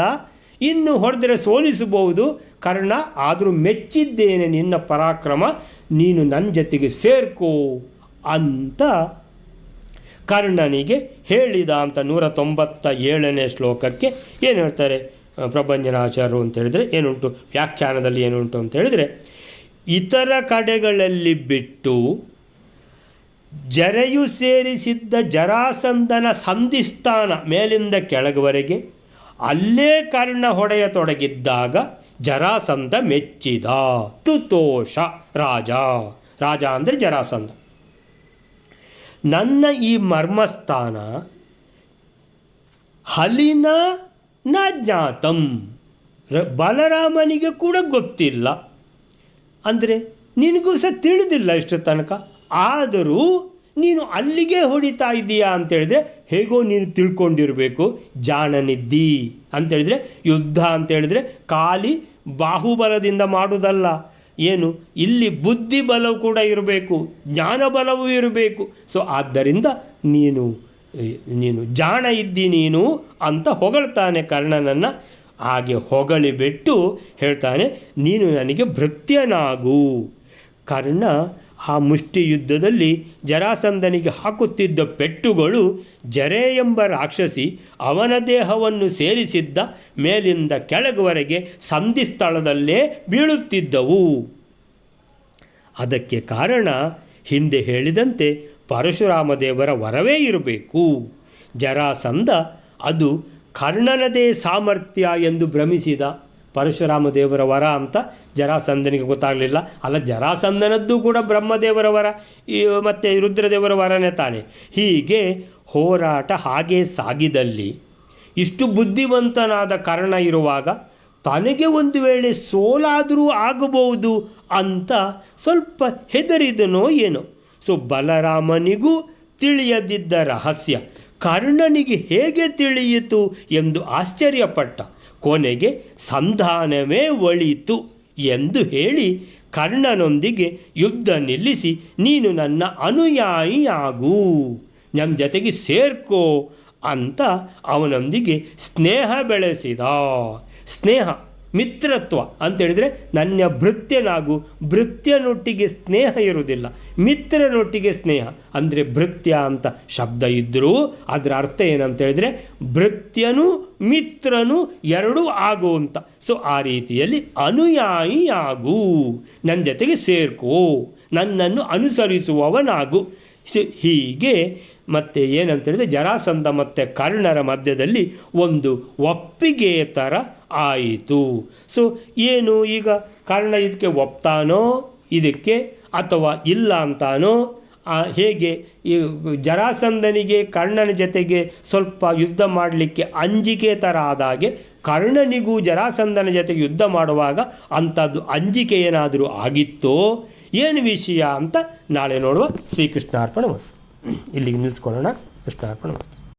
ಇನ್ನು ಹೊಡೆದರೆ ಸೋಲಿಸಬಹುದು ಕರ್ಣ. ಆದರೂ ಮೆಚ್ಚಿದ್ದೇನೆ ನಿನ್ನ ಪರಾಕ್ರಮ, ನೀನು ನನ್ನ ಜೊತೆಗೆ ಸೇರ್ಕೋ ಅಂತ ಕರ್ಣನಿಗೆ ಹೇಳಿದ ಅಂತ 197ನೇ ಶ್ಲೋಕಕ್ಕೆ ಏನು ಹೇಳ್ತಾರೆ ಪ್ರಭಂಜನಾಚಾರ್ಯರು ಅಂತೇಳಿದರೆ ಏನುಂಟು, ವ್ಯಾಖ್ಯಾನದಲ್ಲಿ ಏನುಂಟು ಅಂತೇಳಿದರೆ, ಇತರ ಕಡೆಗಳಲ್ಲಿ ಬಿಟ್ಟು ಜರೆಯು ಸೇರಿಸಿದ್ದ ಜರಾಸಂಧನ ಸಂಧಿಸ್ಥಾನ ಮೇಲಿಂದ ಕೆಳಗವರೆಗೆ ಅಲ್ಲೇ ಕರ್ಣ ಹೊಡೆಯತೊಡಗಿದ್ದಾಗ ಜರಾಸಂಧ ಮೆಚ್ಚಿದ. ತುತೋಷ ರಾಜ ಅಂದರೆ ಜರಾಸಂಧ. ನನ್ನ ಈ ಮರ್ಮಸ್ಥಾನ ಹಲಿನ ನ ಜ್ಞಾತಂ, ಬಲರಾಮನಿಗೆ ಕೂಡ ಗೊತ್ತಿಲ್ಲ. ಅಂದರೆ ನಿನಗೂ ಸಹ ತಿಳಿದಿಲ್ಲ ಇಷ್ಟು ತನಕ, ಆದರೂ ನೀನು ಅಲ್ಲಿಗೆ ಹೊಡಿತಾ ಇದ್ದೀಯಾ ಅಂತೇಳಿದರೆ ಹೇಗೋ ನೀನು ತಿಳ್ಕೊಂಡಿರಬೇಕು, ಜಾಣನಿದ್ದಿ ಅಂತೇಳಿದರೆ. ಯುದ್ಧ ಅಂತೇಳಿದರೆ ಖಾಲಿ ಬಾಹುಬಲದಿಂದ ಮಾಡುವುದಲ್ಲ, ಏನು ಇಲ್ಲಿ ಬುದ್ಧಿ ಬಲವು ಕೂಡ ಇರಬೇಕು, ಜ್ಞಾನ ಬಲವೂ ಇರಬೇಕು. ಸೊ ಆದ್ದರಿಂದ ನೀನು ಜಾಣ ಇದ್ದಿ ನೀನು ಅಂತ ಹೊಗಳ್ತಾನೆ ಕರ್ಣನನ್ನು. ಹಾಗೆ ಹೊಗಳಿಬಿಟ್ಟು ಹೇಳ್ತಾನೆ, ನೀನು ನನಗೆ ಭೃತ್ಯನಾಗು. ಕರ್ಣ ಆ ಮುಷ್ಟಿ ಯುದ್ಧದಲ್ಲಿ ಜರಾಸಂಧನಿಗೆ ಹಾಕುತ್ತಿದ್ದ ಪೆಟ್ಟುಗಳು ಜರೆ ಎಂಬ ರಾಕ್ಷಸಿ ಅವನ ದೇಹವನ್ನು ಸೇರಿಸಿದ್ದ ಮೇಲಿಂದ ಕೆಳಗುವರೆಗೆ ಸಂಧಿಸ್ಥಳದಲ್ಲೇ ಬೀಳುತ್ತಿದ್ದವು. ಅದಕ್ಕೆ ಕಾರಣ ಹಿಂದೆ ಹೇಳಿದಂತೆ ಪರಶುರಾಮ ದೇವರ ವರವೇ ಇರಬೇಕು. ಜರಾಸಂಧ ಅದು ಕರ್ಣನದೇ ಸಾಮರ್ಥ್ಯ ಎಂದು ಭ್ರಮಿಸಿದ. ಪರಶುರಾಮ ದೇವರ ವರ ಅಂತ ಜರಾಸಂಧನಿಗೆ ಗೊತ್ತಾಗಲಿಲ್ಲ. ಅಲ್ಲ, ಜರಾಸಂಧನದ್ದು ಕೂಡ ಬ್ರಹ್ಮದೇವರ ವರ ಮತ್ತು ರುದ್ರದೇವರ ವರನೇ ತಾನೆ. ಹೀಗೆ ಹೋರಾಟ ಹಾಗೇ ಸಾಗಿದಲ್ಲಿ ಇಷ್ಟು ಬುದ್ಧಿವಂತನಾದ ಕರ್ಣ ಇರುವಾಗ ತನಗೆ ಒಂದು ವೇಳೆ ಸೋಲಾದರೂ ಆಗಬಹುದು ಅಂತ ಸ್ವಲ್ಪ ಹೆದರಿದನೋ ಏನೋ. ಸೊ ಬಲರಾಮನಿಗೂ ತಿಳಿಯದಿದ್ದ ರಹಸ್ಯ ಕರ್ಣನಿಗೆ ಹೇಗೆ ತಿಳಿಯಿತು ಎಂದು ಆಶ್ಚರ್ಯಪಟ್ಟ. ಕೊನೆಗೆ ಸಂಧಾನವೇ ಒಳಿತು ಎಂದು ಹೇಳಿ ಕರ್ಣನೊಂದಿಗೆ ಯುದ್ಧ ನಿಲ್ಲಿಸಿ ನೀನು ನನ್ನ ಅನುಯಾಯಿಯಾಗು, ನಮ್ಮ ಜೊತೆಗೆ ಸೇರ್ಕೋ ಅಂತ ಅವನೊಂದಿಗೆ ಸ್ನೇಹ ಬೆಳೆಸಿದ. ಸ್ನೇಹ ಮಿತ್ರತ್ವ ಅಂತೇಳಿದರೆ ನನ್ನ ಭೃತ್ಯನಾಗು. ಭೃತ್ಯನೊಟ್ಟಿಗೆ ಸ್ನೇಹ ಇರುವುದಿಲ್ಲ, ಮಿತ್ರನೊಟ್ಟಿಗೆ ಸ್ನೇಹ. ಅಂದರೆ ಭೃತ್ಯ ಅಂತ ಶಬ್ದ ಇದ್ದರೂ ಅದರ ಅರ್ಥ ಏನಂತೇಳಿದರೆ ಭೃತ್ಯನು ಮಿತ್ರನು ಎರಡೂ ಆಗು ಅಂತ. ಸೊ ಆ ರೀತಿಯಲ್ಲಿ ಅನುಯಾಯಿಯಾಗು, ನನ್ನ ಜೊತೆಗೆ ಸೇರ್ಕೋ, ನನ್ನನ್ನು ಅನುಸರಿಸುವವನಾಗು. ಹೀಗೆ ಮತ್ತು ಏನಂತೇಳಿದರೆ ಜರಾಸಂಧ ಮತ್ತು ಕರ್ಣರ ಮಧ್ಯದಲ್ಲಿ ಒಂದು ಒಪ್ಪಿಗೆ ಥರ ಆಯಿತು. ಸೊ ಏನು ಈಗ ಕರ್ಣ ಇದಕ್ಕೆ ಒಪ್ತಾನೋ ಇದಕ್ಕೆ ಅಥವಾ ಇಲ್ಲ ಅಂತಾನೋ ಹೇಗೆ ಈ ಜರಾಸಂಧನಿಗೆ ಕರ್ಣನ ಜೊತೆಗೆ ಸ್ವಲ್ಪ ಯುದ್ಧ ಮಾಡಲಿಕ್ಕೆ ಅಂಜಿಕೆ ಥರ ಆದಾಗೆ ಕರ್ಣನಿಗೂ ಜರಾಸಂಧನ ಜೊತೆಗೆ ಯುದ್ಧ ಮಾಡುವಾಗ ಅಂಥದ್ದು ಅಂಜಿಕೆ ಏನಾದರೂ ಆಗಿತ್ತೋ ಏನು ವಿಷಯ ಅಂತ ನಾಳೆ ನೋಡುವ. ಶ್ರೀಕೃಷ್ಣಾರ್ಪಣ ಮಸ್ತು. ಇಲ್ಲಿಗೆ ನಿಲ್ಲಿಸ್ಕೊಳ್ಳೋಣ. ಕೃಷ್ಣಾರ್ಪಣ ಮಸ್ತು.